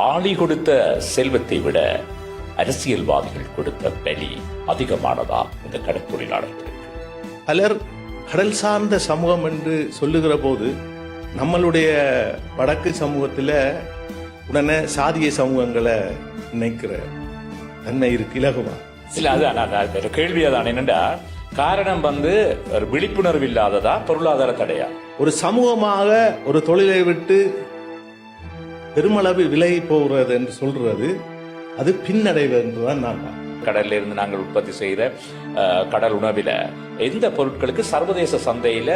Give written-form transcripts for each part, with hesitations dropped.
ஆளி கொடுத்த செல்வத்தை விட அரசியல்வாதிகள் கொடுத்த பலி அதிகமானதா இந்த கடற்தொழிலாளர்களுக்கு? பலர் கடல் சார்ந்த சமூகம் என்று சொல்லுகிற போது நம்மளுடைய வடக்கு சமூகத்தில் உடனே சாதிய சமூகங்களை நினைக்கிற தன்மை இருக்கு இலகுவா. இல்ல அதான் கேள்வி அதான் என்னண்டா காரணம் ஒரு விழிப்புணர்வு இல்லாததா பொருளாதார தடையா? ஒரு சமூகமாக ஒரு தொழிலை விட்டு பெருமளவு விலகி போகிறது என்று சொல்றது அது பின்னடைவு என்றுதான் நான் கடல்ல இருந்து நாங்கள் உற்பத்தி செய்த கடல் உணவில எந்த பொருட்களுக்கு சர்வதேச சந்தையில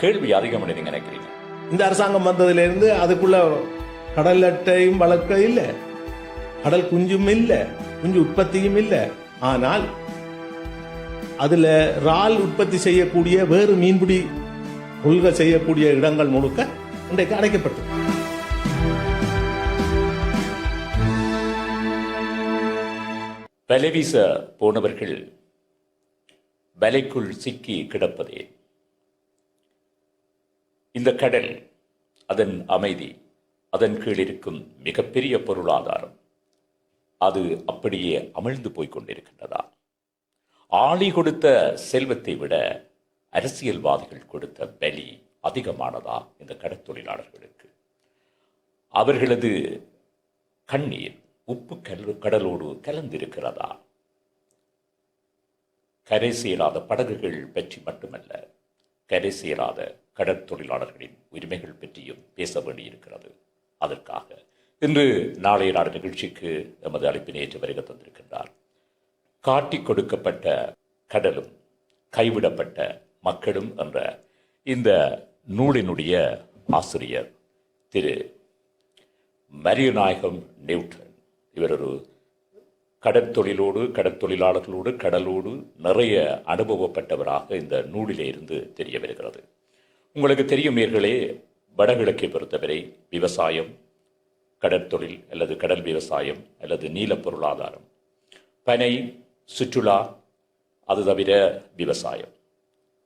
கேள்வி அதிகம் நினைக்கிறீங்க? இந்த அரசாங்கம் வந்ததிலிருந்து அதுக்குள்ள கடல் அட்டையும் வளர்க்க இல்லை, கடல் குஞ்சும் இல்லை, குஞ்சு உற்பத்தியும் இல்லை. ஆனால் அதுல இறால் உற்பத்தி செய்யக்கூடிய வேறு மீன்பிடி கொள்கை செய்யக்கூடிய இடங்கள் முழுக்க இன்றைக்கு அடைக்கப்பட்டது. வலைவீச போனவர்கள் வலைக்குள் சிக்கி கிடப்பதே. இந்த கடல், அதன் அமைதி, அதன் கீழ் இருக்கும் மிகப்பெரிய பொருளாதாரம், அது அப்படியே அமிழ்ந்து போய்கொண்டிருக்கின்றதா? ஆளி கொடுத்த செல்வத்தை விட அரசியல்வாதிகள் கொடுத்த பலி அதிகமானதா இந்த கடற்தொழிலாளர்களுக்கு? அவர்களது கண்ணீர் உப்பு கடலோடு கலந்திருக்கிறதா? கரை சேராத படகுகள் பற்றி மட்டுமல்ல, கரை சேராத கடற்தொழிலாளர்களின் உரிமைகள் பற்றியும் பேச வேண்டியிருக்கிறது. அதற்காக இன்று நாளைய நாடு நிகழ்ச்சிக்கு எமது அழைப்பினை ஏற்று வருகை தந்திருக்கின்றார். காட்டிக் கொடுக்கப்பட்ட கடலும் கைவிடப்பட்ட மக்களும் என்ற இந்த நூலினுடைய ஆசிரியர் திரு மரியநாயகம் நியூட்டன். இவர் ஒரு கடற்தொழிலோடு, கடற்தொழிலாளர்களோடு, கடலோடு நிறைய அனுபவப்பட்டவராக இந்த நூலிலே இருந்து தெரிய வருகிறது. உங்களுக்கு தெரியும் நேயர்களே, வடகிழக்கை பொறுத்தவரை விவசாயம், கடற்தொழில் அல்லது கடல் விவசாயம் அல்லது நீல பொருளாதாரம், பனை, சுற்றுலா, அது தவிர விவசாயம்,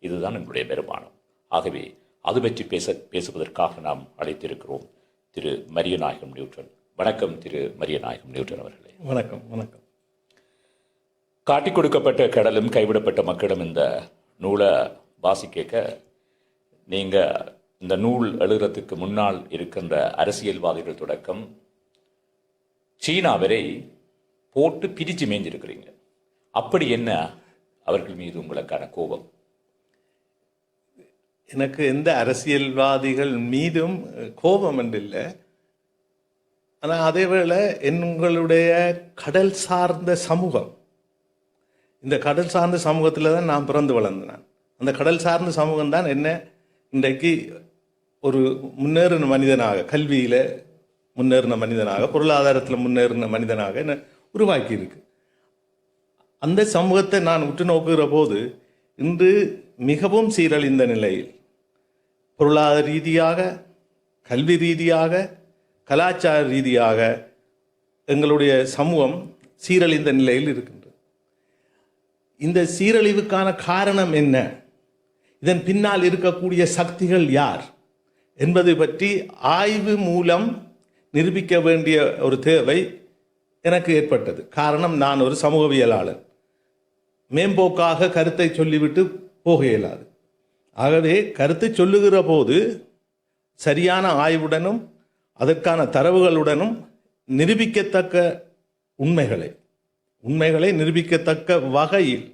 இதுதான் என்னுடைய வருமானம். ஆகவே அது பற்றி பேசுவதற்காக நாம் அழைத்திருக்கிறோம் திரு மரியநாயகம் நியூட்டன். வணக்கம் திரு மரியநாயகம் நியூட்டன் அவர்களே. வணக்கம். வணக்கம். காட்டிக் கொடுக்கப்பட்ட கடலும் கைவிடப்பட்ட மக்களும் இந்த நூலை வாசிக்க, நீங்க இந்த நூல் எழுதுறதுக்கு முன்னால் இருக்கின்ற அரசியல்வாதிகள் தொடக்கம் சீனா வரை போட்டு பிரிச்சு மேய்ஞ்சிருக்கிறீங்க. அப்படி என்ன அவர்கள் மீது உங்களுக்கான கோபம்? எனக்கு எந்த அரசியல்வாதிகள் மீதும் கோபம் என்று இல்லை. ஆனால் அதேவேளை எங்களுடைய கடல் சார்ந்த சமூகம், இந்த கடல் சார்ந்த சமூகத்தில் தான் நான் பிறந்து வளர்ந்தேன். அந்த கடல் சார்ந்த சமூகம் தான் என்ன இன்றைக்கு ஒரு முன்னேறின மனிதனாக, கல்வியில் முன்னேறின மனிதனாக, பொருளாதாரத்தில் முன்னேறின மனிதனாக என்ன உருவாக்கி இருக்கு. அந்த சமூகத்தை நான் உற்று நோக்குகிற போது இன்று மிகவும் சீரழிந்த நிலையில், பொருளாதார ரீதியாக, கல்வி ரீதியாக, கலாச்சார ரீதியாக எங்களுடைய சமூகம் சீரழிந்த நிலையில் இருக்கின்றது. இந்த சீரழிவுக்கான காரணம் என்ன, இதன் பின்னால் இருக்கக்கூடிய சக்திகள் யார் என்பது பற்றி ஆய்வு மூலம் நிரூபிக்க வேண்டிய ஒரு தேவை எனக்கு ஏற்பட்டது. காரணம், நான் ஒரு சமூகவியலாளர். மேம்போக்காக கருத்தை சொல்லிவிட்டு போக இயலாது. ஆகவே கருத்தை சொல்லுகிற போது சரியான ஆய்வுடனும் அதற்கான தரவுகளுடனும் நிரூபிக்கத்தக்க உண்மைகளை நிரூபிக்கத்தக்க வகையில்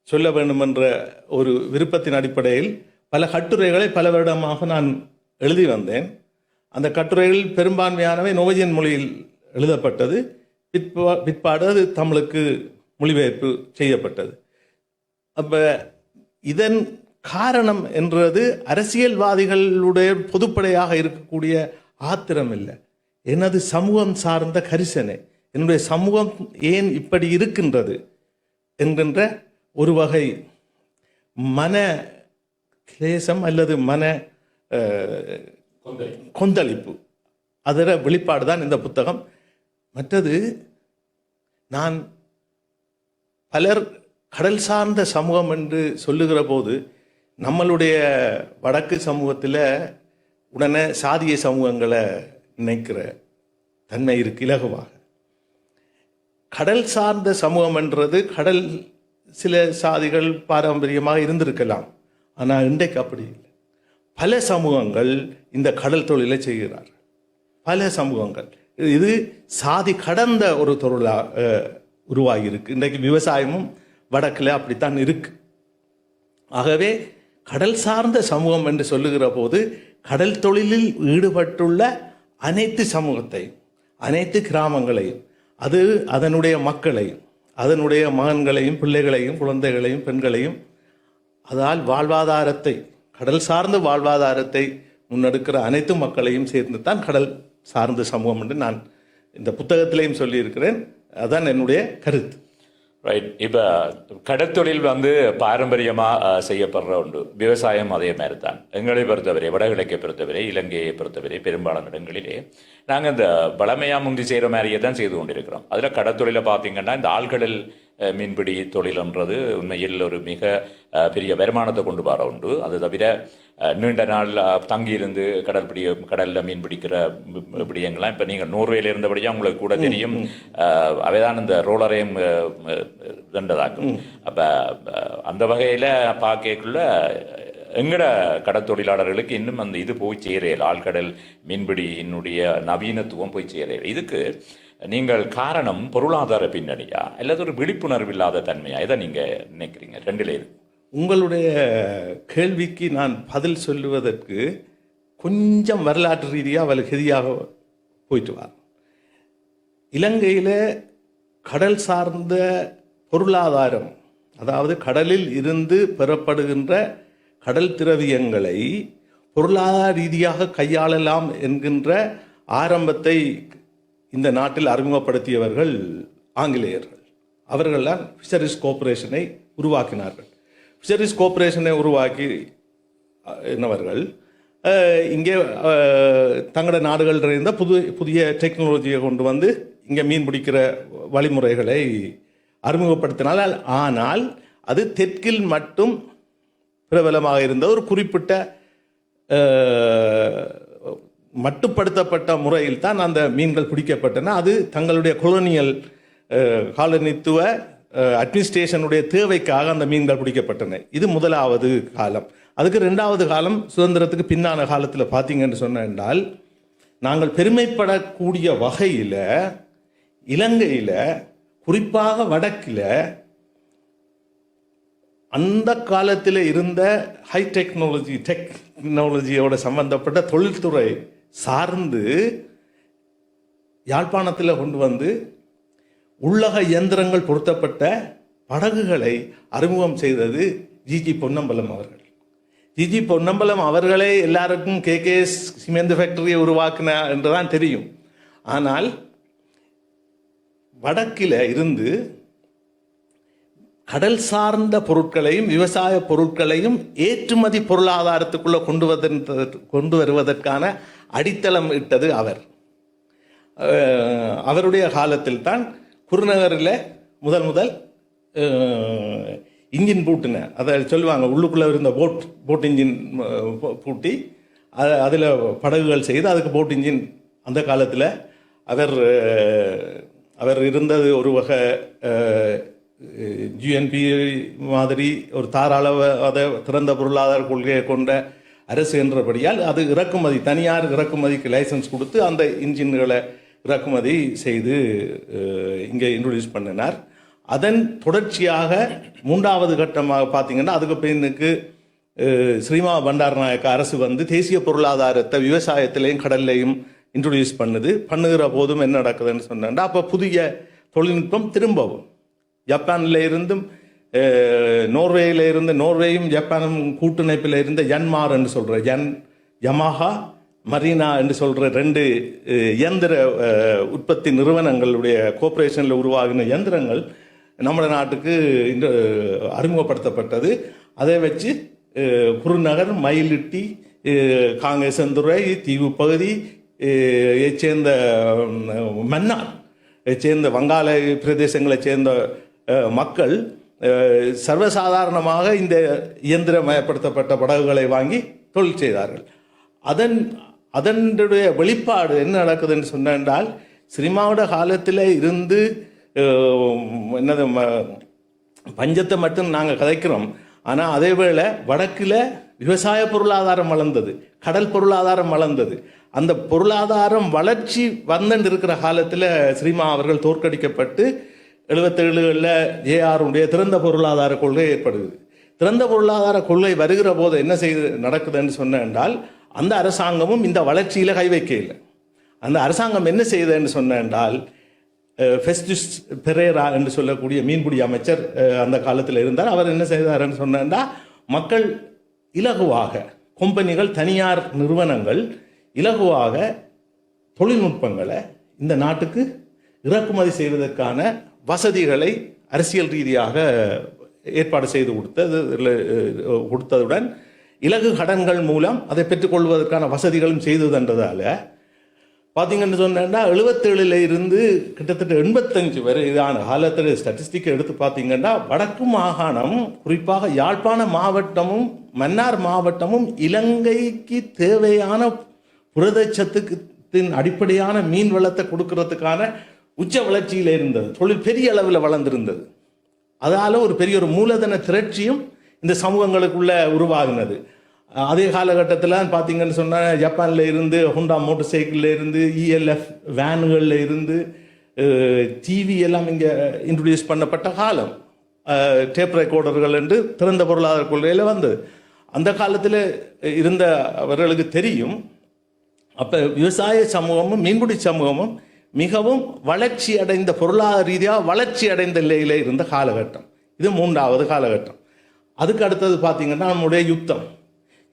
சொல்ல வேண்டும் என்ற ஒரு விருப்பத்தின் அடிப்படையில் பல கட்டுரைகளை பல வருடமாக நான் எழுதி வந்தேன். அந்த கட்டுரைகள் பெரும்பான்மையானவை நோர்வேஜியன் மொழியில் எழுதப்பட்டது. பிற்பாடு அது தமிழுக்கு மொழிபெயர்ப்பு செய்யப்பட்டது. அப்போ இதன் காரணம் என்றது அரசியல்வாதிகளுடைய பொதுப்படையாக இருக்கக்கூடிய ஆத்திரம் இல்லை, எனது சமூகம் சார்ந்த கரிசனை, என்னுடைய சமூகம் ஏன் இப்படி இருக்கின்றது என்கின்ற ஒரு வகை மன கிளேசம் அல்லது மன கொந்தளிப்பு, அதர வெளிப்பாடு தான் இந்த புத்தகம். மற்றது, நான் பலர் கடல் சார்ந்த சமூகம் என்று சொல்லுகிற போது நம்மளுடைய வடக்கு சமூகத்தில் உடனே சாதிய சமூகங்களை நினைக்கிற தன்மை இருக்கு இலகுவாக. கடல் சார்ந்த சமூகம் என்றது கடல் சில சாதிகள் பாரம்பரியமாக இருந்திருக்கலாம். ஆனால் இன்றைக்கு அப்படி இல்லை. பல சமூகங்கள் இந்த கடல் தொழிலை செய்கிறார்கள். பல சமூகங்கள் இது சாதி கடந்த ஒரு தொழிலாக உருவாகி இருக்கு. இன்றைக்கு விவசாயமும் வடக்கில் அப்படித்தான் இருக்கு. ஆகவே கடல் சார்ந்த சமூகம் என்று சொல்லுகிற போது கடல் தொழிலில் ஈடுபட்டுள்ள அனைத்து சமூகத்தையும், அனைத்து கிராமங்களையும், அது அதனுடைய மக்களையும், அதனுடைய மகன்களையும், பிள்ளைகளையும், குழந்தைகளையும், பெண்களையும், அதால் வாழ்வாதாரத்தை, கடல் சார்ந்த வாழ்வாதாரத்தை முன்னெடுக்கிற அனைத்து மக்களையும் சேர்ந்து தான் கடல் சார்ந்த சமூகம் என்று நான் இந்த புத்தகத்திலையும் சொல்லியிருக்கிறேன். அதுதான் என்னுடைய கருத்து. ரைட். இப்போ கடற்தொழில் பாரம்பரியமாக செய்யப்படுற உண்டு. விவசாயம் அதே மாதிரி தான். எங்களை பொறுத்தவரை, வடகிழக்கை பொறுத்தவரை, இலங்கையை பொறுத்தவரை பெரும்பாலான இடங்களிலே நாங்கள் இந்த பழமையாக முந்தி செய்கிற மாதிரியே தான் செய்து கொண்டிருக்கிறோம். அதில் கடற்தொழிலை பார்த்தீங்கன்னா இந்த ஆழ்கடல் மீன்பிடி தொழில்ன்றது உண்மையில் ஒரு மிக பெரிய வருமானத்தை கொண்டு வர உண்டு. அது தவிர நீண்ட நாள் தங்கியிருந்து கடலில் மீன் பிடிக்கிற விடயங்கள்லாம் இப்போ நீங்கள் நோர்வேல இருந்தபடியாக உங்களுக்கு கூட தெரியும். அவைதான் இந்த ரோலரையும் தண்டதாக்கும். அப்போ அந்த வகையில் பார்க்கக்குள்ள எங்கட கடற்தொழிலாளர்களுக்கு இன்னும் அந்த இது போய் சேரையில், ஆழ்கடல் மீன்பிடியினுடைய நவீனத்துவம் போய் சேரையில். இதுக்கு நீங்கள் காரணம் பொருளாதார பின்னணியா அல்லது ஒரு விழிப்புணர்வு இல்லாத தன்மையா? இதை நீங்கள் நினைக்கிறீங்க? ரெண்டில் இருக்கு. உங்களுடைய கேள்விக்கு நான் பதில் சொல்லுவதற்கு கொஞ்சம் வரலாற்று ரீதியாக வலுகதியாக போயிட்டு வர. இலங்கையில் கடல் சார்ந்த பொருளாதாரம், அதாவது கடலில் இருந்து பெறப்படுகின்ற கடல் திரவியங்களை பொருளாதார ரீதியாக கையாளலாம் என்கின்ற ஆரம்பத்தை இந்த நாட்டில் அறிமுகப்படுத்தியவர்கள் ஆங்கிலேயர்கள். அவர்கள்தான் ஃபிஷரிஸ் கோஆபரேஷனை உருவாக்கினார்கள். ஃபிஷரிஸ் கோஆபரேஷனை உருவாக்கி என்னவர்கள் இங்கே தங்களோட நாடுகளில் இருந்த புதிய டெக்னாலஜியை கொண்டு வந்து இங்கே மீன் பிடிக்கிற வழிமுறைகளை அறிமுகப்படுத்தினால், ஆனால் அது தெற்கில் மட்டும் பிரபலமாக இருந்த ஒரு குறிப்பிட்ட மட்டுப்படுத்தப்பட்ட முறையில் தான் அந்த மீன்கள் பிடிக்கப்பட்டன. அது தங்களுடைய காலனித்துவ அட்மினிஸ்ட்ரேஷனுடைய தேவைக்காக அந்த மீன்கள் பிடிக்கப்பட்டன. இது முதலாவது காலம். அதுக்கு ரெண்டாவது காலம் சுதந்திரத்துக்கு பின்னான காலத்தில் பார்த்தீங்கன்னு சொன்னால், நாங்கள் பெருமைப்படக்கூடிய வகையில் இலங்கையில், குறிப்பாக வடக்கில் அந்த காலத்தில் இருந்த ஹை டெக்னாலஜியோட சம்பந்தப்பட்ட தொழில்துறை சார்ந்து யாழ்ப்பாணத்தில் கொண்டு வந்து உள்ளக இயந்திரங்கள் பொருத்தப்பட்ட படகுகளை அறிமுகம் செய்தது ஜிஜி பொன்னம்பலம் அவர்கள். ஜிஜி பொன்னம்பலம் அவர்களே எல்லாருக்கும் கேகேஎஸ் சிமெண்ட் ஃபேக்டரியை உருவாக்கின என்றுதான் தெரியும். ஆனால் வடக்கில் இருந்து கடல் சார்ந்த பொருட்களையும் விவசாய பொருட்களையும் ஏற்றுமதி பொருளாதாரத்துக்குள்ள கொண்டு வருவதற்கான அடித்தளம் இட்டது அவர். அவருடைய காலத்தில் தான் குருநகரில் முதல் இன்ஜின் பூட்டின, அதை சொல்லுவாங்க, உள்ளுக்குள்ளே இருந்த போட் இன்ஜின் பூட்டி அதில் படகுகள் செய்து அதுக்கு போட் இன்ஜின். அந்த காலத்தில் அவர் இருந்தது ஒரு வகை ஜிஎன்பி மாதிரி ஒரு தாராளவாத திறந்த பொருளாதார கொள்கையை கொண்ட அரசு என்றபடியால் அது இறக்குமதி, தனியார் இறக்குமதிக்கு லைசன்ஸ் கொடுத்து அந்த இன்ஜின்களை இறக்குமதி செய்து இங்கே இன்ட்ரோடியூஸ் பண்ணினார். அதன் தொடர்ச்சியாக மூன்றாவது கட்டமாக பார்த்தீங்கன்னா, அதுக்கு பின்னுக்கு ஸ்ரீமா பண்டாரநாயக்க அரசு வந்து தேசிய பொருளாதாரத்தை விவசாயத்திலையும் கடல்லையும் இன்ட்ரோடியூஸ் பண்ணுகிற போதும் என்ன நடக்குதுன்னு சொன்னா, அப்போ புதிய தொழில்நுட்பம் திரும்பவும் ஜப்பானில் இருந்தும் நோர்வேயில் இருந்து, நோர்வேயும் ஜப்பானும் கூட்டமைப்பில் இருந்த யன்மார் என்று சொல்கிற யமாஹா மரீனா என்று சொல்கிற 2 இயந்திர உற்பத்தி நிறுவனங்களுடைய கோஆபரேஷனில் உருவாகின இயந்திரங்கள் நம்ம நாட்டுக்கு அறிமுகப்படுத்தப்பட்டது. அதை வச்சு குருநகர், மயிலிட்டி, காங்கேசந்துறை, தீவு பகுதி சேர்ந்த மன்னார் சேர்ந்த வங்காள பிரதேசங்களைச் சேர்ந்த மக்கள் சர்வசாதாரணமாக இந்த இயந்திரமயப்படுத்தப்பட்ட படகுகளை வாங்கி தொழில் செய்தார்கள். அதனுடைய வெளிப்பாடு என்ன நடக்குதுன்னு சொன்னால், சினிமாவோட காலத்தில் இருந்து என்னது பஞ்சத்தை மட்டும் நாங்கள் கதைக்கிறோம். ஆனால் அதே வேளை வடக்கில் விவசாய பொருளாதாரம் வளர்ந்தது, கடல் பொருளாதாரம் வளர்ந்தது. அந்த பொருளாதாரம் வளர்ச்சி வந்துட்டு இருக்கிற காலத்தில் ஸ்ரீமா அவர்கள் தோற்கடிக்கப்பட்டு 77களில் ஜேஆருடைய திறந்த பொருளாதார கொள்கை ஏற்படுது. திறந்த பொருளாதார கொள்கை வருகிற போது என்ன நடக்குதுன்னு சொன்னால், அந்த அரசாங்கமும் இந்த வளர்ச்சியில் கை வைக்க இல்லை. அந்த அரசாங்கம் என்ன செய்யுதுன்னு சொன்னால், ஃபெஸ்டிஸ் பெரேரா என்று சொல்லக்கூடிய மீன்பிடி அமைச்சர் அந்த காலத்தில் இருந்தார். அவர் என்ன செய்தார்ன்னு சொன்னா, மக்கள் இலகுவாக, கம்பெனிகள், தனியார் நிறுவனங்கள் இலகுவாக தொழில்நுட்பங்களை இந்த நாட்டுக்கு இறக்குமதி செய்வதற்கான வசதிகளை அரசியல் ரீதியாக ஏற்பாடு செய்து கொடுத்ததுடன் இலகு கடன்கள் மூலம் அதை பெற்றுக்கொள்வதற்கான வசதிகளும் செய்ததுன்றதால பார்த்தீங்கன்னு சொன்னா 77ல் இருந்து கிட்டத்தட்ட 85 வரை இதான காலத்தில் ஸ்டாட்டிஸ்டிக்கை எடுத்து பார்த்தீங்கன்னா, வடக்கு மாகாணம், குறிப்பாக யாழ்ப்பாண மாவட்டமும் மன்னார் மாவட்டமும் இலங்கைக்கு தேவையான புரதச்சத்துக்கின் அடிப்படையான மீன் வளத்தை கொடுக்கறதுக்கான உச்ச வளர்ச்சியில் இருந்தது. தொழில் பெரிய அளவில் வளர்ந்திருந்தது. அதால் ஒரு பெரிய ஒரு மூலதன திரட்சியும் இந்த சமூகங்களுக்குள்ள உருவாகினது. அதே காலகட்டத்தில் பார்த்தீங்கன்னு சொன்னால், ஜப்பானில் இருந்து, ஹோண்டா மோட்டர் சைக்கிளில் இருந்து, ELF வேனுகளில் இருந்து டிவி எல்லாம் இங்கே இன்ட்ரடியூஸ் பண்ணப்பட்ட காலம். டேப் ரெக்கார்டர்கள் என்று திறந்த பொருளாதார கொள்கையில் வந்தது. அந்த காலத்தில் இருந்த அவர்களுக்கு தெரியும், அப்போ விவசாய சமூகமும் மீன்பிடி சமூகமும் மிகவும் வளர்ச்சி அடைந்த, பொருளாதார ரீதியாக வளர்ச்சி அடைந்த நிலையில் இருந்த காலகட்டம். இது 3வது காலகட்டம். அதுக்கு அடுத்தது பார்த்தீங்கன்னா நம்முடைய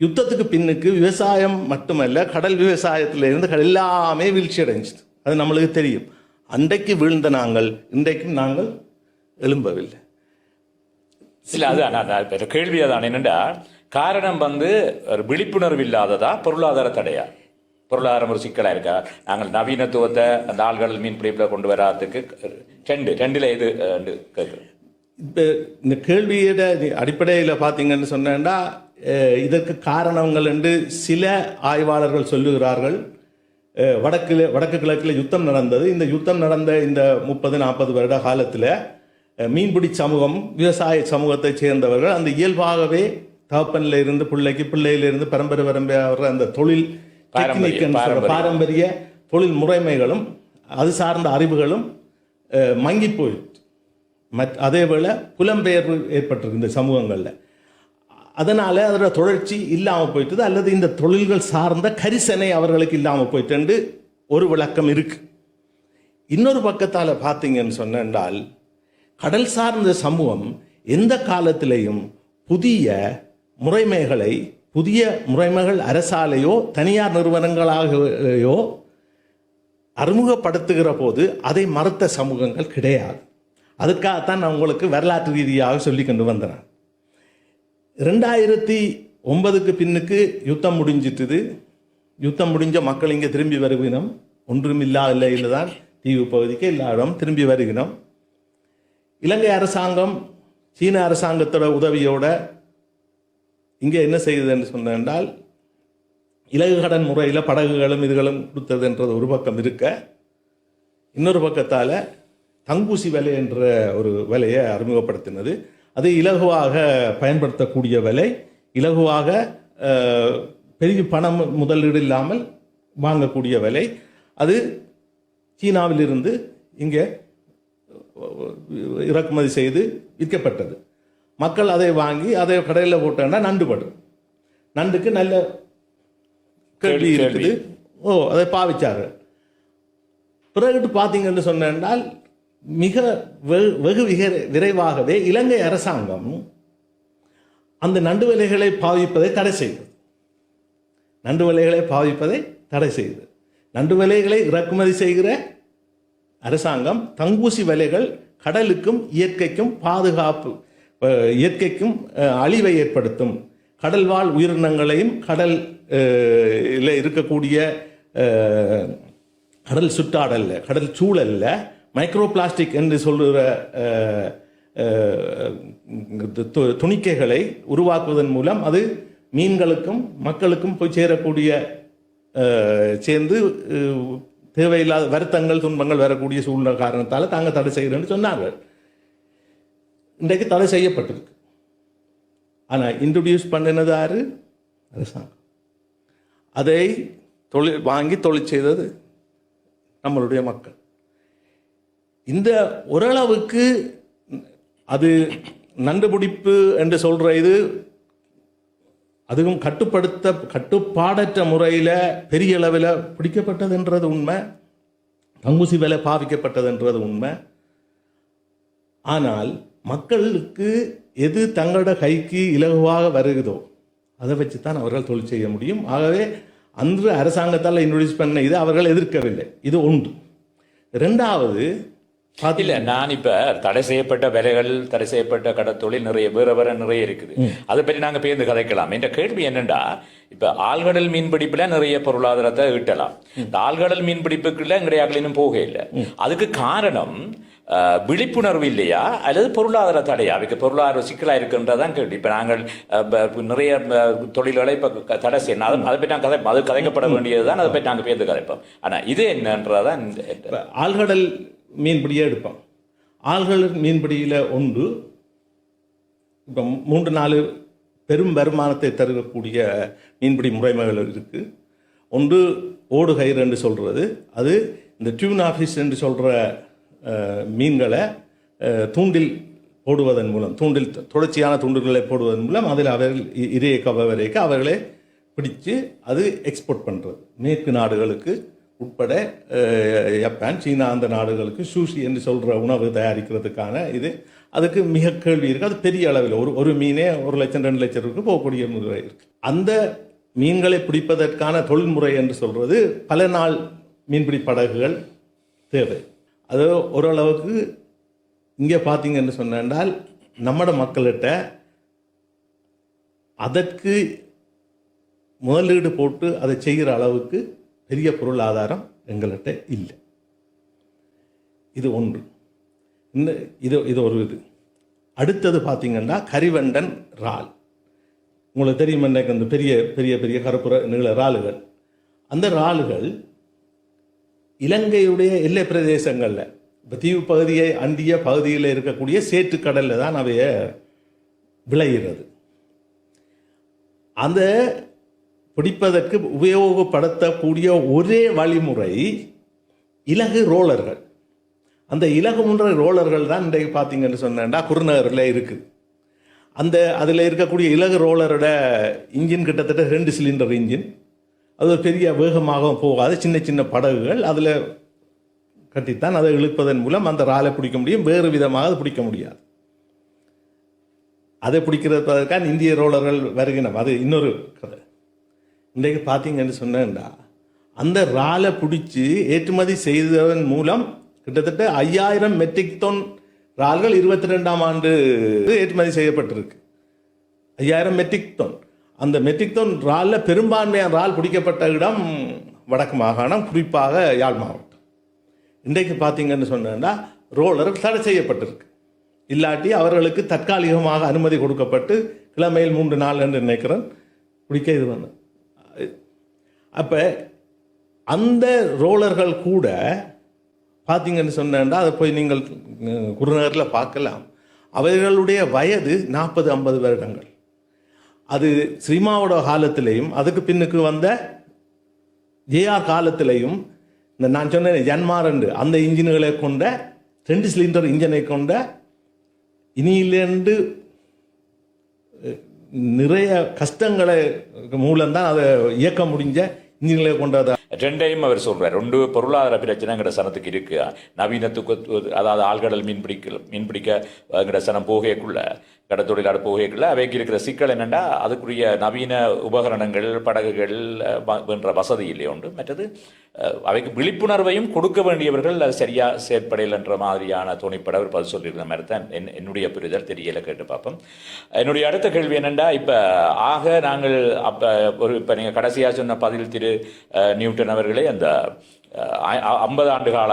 யுத்தத்துக்கு பின்னுக்கு விவசாயம் மட்டுமல்ல, கடல் விவசாயத்தில் எல்லாமே வீழ்ச்சி அடைஞ்சிது. அது நம்மளுக்கு தெரியும். அன்றைக்கு வீழ்ந்த நாங்கள் இன்றைக்கும் நாங்கள் எழும்பவில்லை. இல்லை, அது கேள்வி அதான். என்னென்னா, காரணம் ஒரு விழிப்புணர்வு இல்லாததா, பொருளாதார தடையா? பொருளாதாரம் ஒரு சிக்கலாக இருக்கா? நாங்கள் நவீனத்துவத்தை அந்த ஆள்கள் மீன் பிடிப்பில் கொண்டு வராதுக்கு ரெண்டில் எது கேட்குறோம். இப்போ இந்த கேள்வியோட அடிப்படையில் பார்த்தீங்கன்னு சொன்னா, இதற்கு காரணங்கள் என்று சில ஆய்வாளர்கள் சொல்லுகிறார்கள். வடக்கு கிழக்கில் யுத்தம் நடந்தது. இந்த யுத்தம் நடந்த இந்த 30-40 வருட காலத்தில் மீன்பிடி சமூகம், விவசாய சமூகத்தை சேர்ந்தவர்கள் அந்த இயல்பாகவே தகப்பனில் இருந்து பிள்ளைக்கு, பிள்ளையிலிருந்து பரம்பரை அந்த தொழில் பாரம்பரிய தொழில் முறைமைகளும் அது சார்ந்த அறிவுகளும் மங்கி போயிட்டு, அதேவேளை புலம்பெயர்வு ஏற்பட்டிருக்கு இந்த சமூகங்களில். அதனால் அதோட தொடர்ச்சி இல்லாமல் போயிட்டது, அல்லது இந்த தொழில்கள் சார்ந்த கரிசனை அவர்களுக்கு இல்லாமல் போயிட்டு ஒரு விளக்கம் இருக்கு. இன்னொரு பக்கத்தால் பார்த்தீங்கன்னு சொன்னால், கடல் சார்ந்த சமூகம் எந்த காலத்திலையும் புதிய முறைமைகள் அரசாலேயோ தனியார் நிறுவனங்களாகவோ அறிமுகப்படுத்துகிற போது அதை மறுத்த சமூகங்கள் கிடையாது. அதுக்காகத்தான் நான் உங்களுக்கு வரலாற்று ரீதியாக சொல்லி கொண்டு வந்தேன். 2009க்கு பின்னுக்கு யுத்தம் முடிஞ்சிட்டுது. யுத்தம் முடிஞ்ச மக்கள் இங்கே திரும்பி வருகினோம். ஒன்றுமில்லாத நிலையில் தான் தீவு பகுதிக்கு எல்லா இடம் திரும்பி வருகினோம். இலங்கை அரசாங்கம் சீன அரசாங்கத்தோட உதவியோட இங்கே என்ன செய்யுதுன்னு சொன்னால், இலகு கடன் முறையில் படகுகளும் இதுகளும் கொடுத்ததுன்றது ஒரு பக்கம் இருக்க, இன்னொரு பக்கத்தால் தங்கூசி விலை என்ற ஒரு விலையை அறிமுகப்படுத்தினது. அது இலகுவாக பயன்படுத்தக்கூடிய விலை, இலகுவாக பெரிய பணம் முதலீடு இல்லாமல் வாங்கக்கூடிய விலை. அது சீனாவிலிருந்து இங்கே இறக்குமதி செய்து விற்கப்பட்டது. மக்கள் அதை வாங்கி அதை கடையில் போட்டோன்னா நண்டுபடும். நண்டுக்கு நல்ல கேள்வி இருக்குது. அதை பாவிச்சாரு. பிறகு பார்த்தீங்கன்னு சொன்னால், மிக வெகு விரைவாகவே இலங்கை அரசாங்கம் அந்த நண்டு விலைகளை பாவிப்பதை தடை செய்தது. நண்டு விலைகளை இறக்குமதி செய்கிற அரசாங்கம் தங்கூசி விலைகள் கடலுக்கும் இயற்கைக்கும் பாதுகாப்பு, இயற்கைக்கும் அழிவை ஏற்படுத்தும், கடல் வாழ் உயிரினங்களையும் கடலில் இருக்கக்கூடிய கடல் சுற்றாடலில், கடல் சூழலில் மைக்ரோ பிளாஸ்டிக் என்று சொல்லுகிற துணிக்கைகளை உருவாக்குவதன் மூலம் அது மீன்களுக்கும் மக்களுக்கும் போய் சேர்ந்து தேவையில்லாத வருத்தங்கள் துன்பங்கள் வரக்கூடிய சூழ்நிலை காரணத்தால் தாங்க தடை செய்கிறேன்னு சொன்னார்கள். இன்றைக்கு தடை செய்யப்பட்டிருக்கு. ஆனால் இன்ட்ரடியூஸ் பண்ணினது யாரு? அரசாங்கம். அதை வாங்கி தொழில் செய்தது நம்மளுடைய மக்கள். இந்த ஓரளவுக்கு அது நண்டுபிடிப்பு என்று சொல்ற இது அதுவும் கட்டுப்பாடற்ற முறையில் பெரிய அளவில் பிடிக்கப்பட்டதுன்றது உண்மை, பங்குசி விலை பாவிக்கப்பட்டதுன்றது உண்மை. ஆனால் மக்களுக்கு எது தங்களோட கைக்கு இலகுவாக வருகிறதோ அதை வச்சு தான் அவர்கள் தொழில் செய்ய முடியும். ஆகவே அன்று அரசாங்கத்தால் இன்ட்ரோடியூஸ் பண்ண இது அவர்கள் எதிர்க்கவில்லை. இது ஒன்று. ரெண்டாவது இல்ல, நான் இப்ப தடை செய்யப்பட்ட வேலைகள், தடை செய்யப்பட்ட கடத்தொழில் நிறைய இருக்குது. அதை பற்றி நாங்க பேர்ந்து கதைக்கலாம். என்ற கேள்வி என்னண்டா, இப்ப ஆழ்கடல் மீன்பிடிப்புல நிறைய பொருளாதாரத்தை ஈட்டலாம். இந்த ஆழ்கடல் மீன்பிடிப்புக்குள்ள எங்களுடைய இன்னும் போக இல்லை. அதுக்கு காரணம் விழிப்புணர்வு இல்லையா அல்லது பொருளாதார தடையா? அதுக்கு பொருளாதார சிக்கலா இருக்குன்றதான் கேள்வி. இப்ப நாங்கள் நிறைய தொழில்களை இப்ப தடை செய்யணும், அதை பற்றி நாங்கள் அது கதைக்கப்பட வேண்டியதுதான். அதை பற்றி நாங்கள் பேர்ந்து கதைப்போம். ஆனா இது என்னன்றதான் ஆழ்கடல் மீன்பிடியே எடுப்போம். ஆழ்கடல் மீன்பிடியில் ஒன்று இப்போ 3-4 பெரும் வருமானத்தை தருவக்கூடிய மீன்பிடி முறைமைகள் இருக்குது. ஒன்று ஓடுகயிறு என்று சொல்கிறது. அது இந்த டியூனா ஃபிஷ் என்று சொல்கிற மீன்களை தூண்டில் போடுவதன் மூலம், தொடர்ச்சியான தூண்டுகளை போடுவதன் மூலம் அதில் அவர்கள் இரையை கவரைக்கு அவர்களே பிடிச்சு அது எக்ஸ்போர்ட் பண்ணுறது மேற்கு நாடுகளுக்கு உட்பட ஜப்பான், சீனா அந்த நாடுகளுக்கு சூஷி என்று சொல்கிற உணவு தயாரிக்கிறதுக்கான இது. அதுக்கு மிக கேள்வி இருக்குது. அது பெரிய அளவில் ஒரு மீனே 1 லட்சம் 2 லட்சத்துக்கு போகக்கூடிய முறை இருக்குது. அந்த மீன்களை பிடிப்பதற்கான தொழில்முறை என்று சொல்கிறது பல நாள் மீன்பிடி படகுகள் தேவை. அது ஓரளவுக்கு இங்கே பார்த்தீங்கன்னு சொன்னால் நம்மட மக்கள்கிட்ட அதற்கு முதலீடு போட்டு அதை செய்கிற அளவுக்கு பெரிய பொருளாதாரம் எங்கள்கிட்ட இல்லை. இது ஒன்று. இது ஒரு இது. அடுத்தது பார்த்தீங்கன்னா கரிவண்டன் இறால். உங்களுக்கு தெரியும், அந்த பெரிய பெரிய பெரிய கருப்புற நீள இறாலுகள். அந்த இறாலுகள் இலங்கையுடைய எல்லை பிரதேசங்களில், இப்போ தீவு பகுதியை அண்டிய பகுதியில் இருக்கக்கூடிய சேற்றுக்கடலில் தான் அவைய விளைகிறது. அந்த பிடிப்பதற்கு உபயோகப்படுத்தக்கூடிய ஒரே வழிமுறை இலகு ரோலர்கள். அந்த இலகு முறை ரோலர்கள் தான் இன்றைக்கு பார்த்தீங்கன்னு சொன்னா குருநகரில் இருக்குது. அதில் இருக்கக்கூடிய இலகு ரோலரோட இன்ஜின் கிட்டத்தட்ட 2 சிலிண்டர் இன்ஜின். அது ஒரு பெரிய வேகமாக போகாது, சின்ன சின்ன படகுகள் அதில் கட்டித்தான் அதை இழுப்பதன் மூலம் அந்த இறாலை பிடிக்க முடியும். வேறு விதமாக அது பிடிக்க முடியாது. அதை பிடிக்கிறதுக்காக இந்திய ரோலர்கள் வருகின்றன. அது இன்னொரு கதை. இன்றைக்கு பார்த்தீங்கன்னு சொன்னா அந்த இறாலை பிடிச்சி ஏற்றுமதி செய்ததன் மூலம் கிட்டத்தட்ட 5000 மெட்ரிக் டன் இறால்கள் 22ஆம் ஆண்டு ஏற்றுமதி செய்யப்பட்டிருக்கு. 5000 மெட்ரிக் டன். அந்த மெட்ரிக் டன் இறாலில் பெரும்பான்மையான இறால் பிடிக்கப்பட்ட இடம் வடக்கு மாகாணம், குறிப்பாக யாழ் மாவட்டம். இன்றைக்கு பார்த்தீங்கன்னு சொன்னா ரோலர் தடை செய்யப்பட்டிருக்கு. இல்லாட்டி அவர்களுக்கு தற்காலிகமாக அனுமதி கொடுக்கப்பட்டு கிழமையில் 3 நாள் என்று நினைக்கிறேன் பிடிக்க இது வந்து. அப்போ அந்த ரோலர்கள் கூட பார்த்தீங்கன்னு சொன்னா அதை போய் நீங்கள் குருநகரில் பார்க்கலாம். அவர்களுடைய வயது 40-50 வருடங்கள். அது ஸ்ரீமாவோட காலத்திலையும் அதுக்கு பின்னுக்கு வந்த ஜேஆர் காலத்திலையும் இந்த நான் சொன்னேன் ஜன்மார் என்று அந்த இன்ஜின்களை கொண்ட 2 சிலிண்டர் இன்ஜினை கொண்ட இனியிலேருந்து நிறைய கஷ்டங்களை மூலம்தான் அதை இயக்க முடிஞ்ச இன்ஜின்களை கொண்டதா. ரெண்டையும் அவர் சொல்றார். 2 பொருளாதார பிரச்சனைங்கிற சனத்துக்கு இருக்கு. நவீனத்துக்கு, அதாவது ஆழ்கடல் மீன்பிடிக்க சனம் போகைக்குள்ள, கடத்தொழிலாளர் போகைக்குள்ள அவைக்கு இருக்கிற சிக்கல் என்னென்னா அதுக்குரிய நவீன உபகரணங்கள், படகுகள் என்ற வசதி இல்லை ஒன்று. மற்றது அவைக்கு விழிப்புணர்வையும் கொடுக்க வேண்டியவர்கள் அது சரியா செயற்படையில் என்ற மாதிரியான தோணிப்பட அவர் பதில் சொல்லியிருந்த மாதிரி தான் என்னுடைய புரிதல். தெரியல, கேட்டு பார்ப்போம். என்னுடைய அடுத்த கேள்வி என்னென்னா, இப்போ நாங்கள் இப்போ நீங்கள் கடைசியாக சொன்ன பதில் திரு நியூட்டன் அவர்களே, அந்த 50 ஆண்டு கால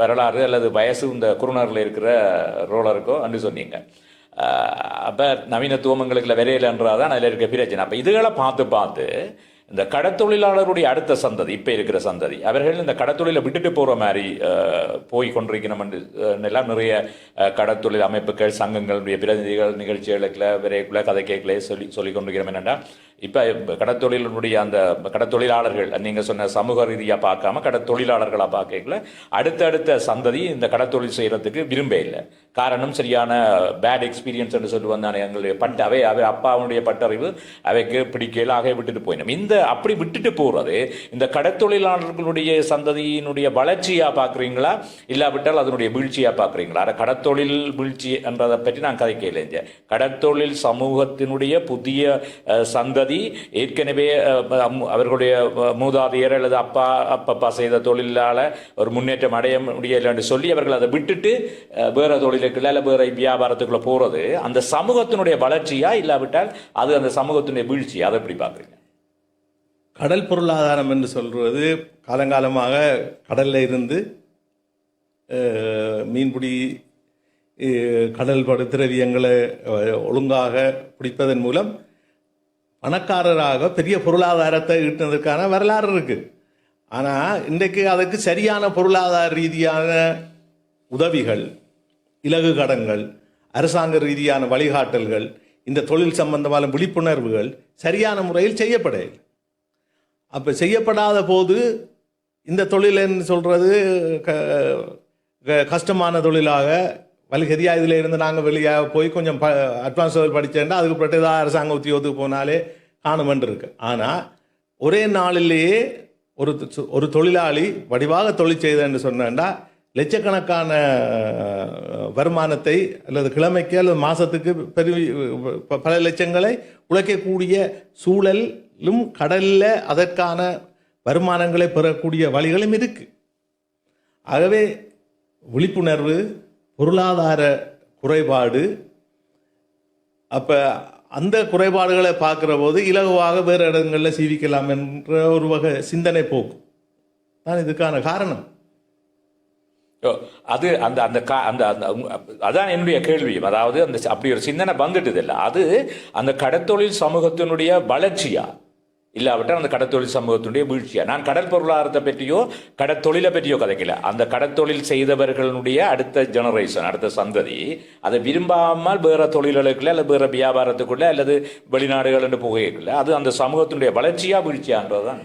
வரலாறு அல்லது வயசு இந்த குருநகரில் இருக்கிற ரோலருக்கோ அன்று சொன்னீங்க. அப்போ நவீனத்துவம் எங்களுக்கு விரையிலன்றதான் அதில் இருக்க பிரச்சனை. அப்போ இதுகளை பார்த்து இந்த கடத்தொழிலாளருடைய அடுத்த சந்ததி, இப்ப இருக்கிற சந்ததி, அவர்கள் இந்த கடத்தொழிலை விட்டுட்டு போற மாதிரி போய் கொண்டிருக்கணும் என்று எல்லாம் நிறைய கடத்தொழில் அமைப்புகள், சங்கங்களுடைய பிரதிநிதிகள் நிகழ்ச்சிகளுக்குள்ள விரைக்குள்ள கதை கேட்கல சொல்லி கொண்டிருக்கிறோம். என்னென்னா இப்ப கடத்தொழிலுடைய அந்த கடத்தொழிலாளர்கள் நீங்க சொன்ன சமூக ரீதியா பார்க்காம கடத்தொழிலாளர்களா பார்க்கல அடுத்தடுத்த சந்ததி இந்த கடத்தொழில் செய்யறதுக்கு விரும்ப இல்லை. காரணம் சரியான பேட் எக்ஸ்பீரியன்ஸ் என்று சொல்லி வந்தானே எங்களுடைய அவை அப்பாவுடைய பட்டறிவு அவைக்கு பிடிக்கல ஆக விட்டுட்டு போயிடும். இந்த அப்படி விட்டுட்டு போறது இந்த கடத்தொழிலாளர்களுடைய சந்ததியினுடைய வளர்ச்சியா பார்க்குறீங்களா, இல்லாவிட்டால் அதனுடைய வீழ்ச்சியா பார்க்குறீங்களா? கடத்தொழில் வீழ்ச்சி என்றதை பற்றி நான் கதைக்கல. கடத்தொழில் சமூகத்தினுடைய புதிய சந்ததி ஏற்கனவே அவர்களுடைய மூதாதையர் அல்லது அப்பா செய்த தொழிலால ஒரு முன்னேற்றம் அடைய முடியல என்று சொல்லி அவர்கள் அதை விட்டுட்டு வேற தொழிலுக்குள்ள அல்ல வேற வியாபாரத்துக்குள்ள போறது அந்த சமூகத்தினுடைய வளர்ச்சியா, இல்லாவிட்டால் அது அந்த சமூகத்தினுடைய வீழ்ச்சியா? அதை எப்படி பார்க்குறீங்க? கடல் பொருளாதாரம் என்று சொல்வது காலங்காலமாக கடல்ல இருந்து மீன்பிடி கடல் திரவியங்களை ஒழுங்காக பிடிப்பதன் மூலம் பணக்காரராக பெரிய பொருளாதாரத்தை ஈட்டினதற்கான வரலாறு இருக்கு. ஆனால் இன்றைக்கு அதுக்கு சரியான பொருளாதார ரீதியான உதவிகள், இலகு கடன்கள், அரசாங்க ரீதியான வழிகாட்டல்கள், இந்த தொழில் சம்பந்தமான விழிப்புணர்வுகள் சரியான முறையில் செய்யப்படவில்லை. அப்போ செய்யப்படாத போது இந்த தொழில்னு சொல்கிறது கஷ்டமான தொழிலாக வலிகதியாக இதில் இருந்து நாங்கள் வெளியாக போய் கொஞ்சம் அட்வான்ஸ் லெவல் படித்தேன்டா அதுக்கு பிறகு ஏதாவது அரசாங்க உத்தியோகத்துக்கு போனாலே காணுமென்று இருக்கு. ஆனால் ஒரே நாளிலேயே ஒரு தொழிலாளி வடிவாக தொழில் செய்தேன்னு சொன்னேன்டா லட்சக்கணக்கான வருமானத்தை அல்லது கிழமைக்கு அல்லது மாதத்துக்கு பல லட்சங்களை உழைக்கக்கூடிய சூழலும் கடலில் அதற்கான வருமானங்களை பெறக்கூடிய வழிகளும் இருக்கு. ஆகவே விழிப்புணர்வு, பொருளாதார குறைபாடு, அப்போ அந்த குறைபாடுகளை பார்க்குற போது இலகுவாக வேறு இடங்களில் சீவிக்கலாம் என்ற ஒரு வகை சிந்தனை போக்கு தான் இதுக்கான காரணம். அது அந்த அந்த அந்த அதான் என்னுடைய கேள்வியும். அதாவது அந்த அப்படி ஒரு சிந்தனை வந்துட்டது இல்லை. அது அந்த கடத்தொழில் சமூகத்தினுடைய வளர்ச்சியா, இல்லாவிட்டால் அந்த கடத்தொழில் சமூகத்தினுடைய வீழ்ச்சியா? நான் கடல் பொருளாதாரத்தை பற்றியோ கடத்தொழிலை பற்றியோ கதைக்கல. அந்த கடத்தொழில் செய்தவர்களுடைய அடுத்த ஜெனரேஷன், அடுத்த சந்ததி அதை விரும்பாமல் வேற தொழில்களுக்குள்ள அல்லது வேற வியாபாரத்துக்குள்ள அல்லது வெளிநாடுகள் என்று புகையில அது அந்த சமூகத்தினுடைய வளர்ச்சியா வீழ்ச்சியான்றதுதான்.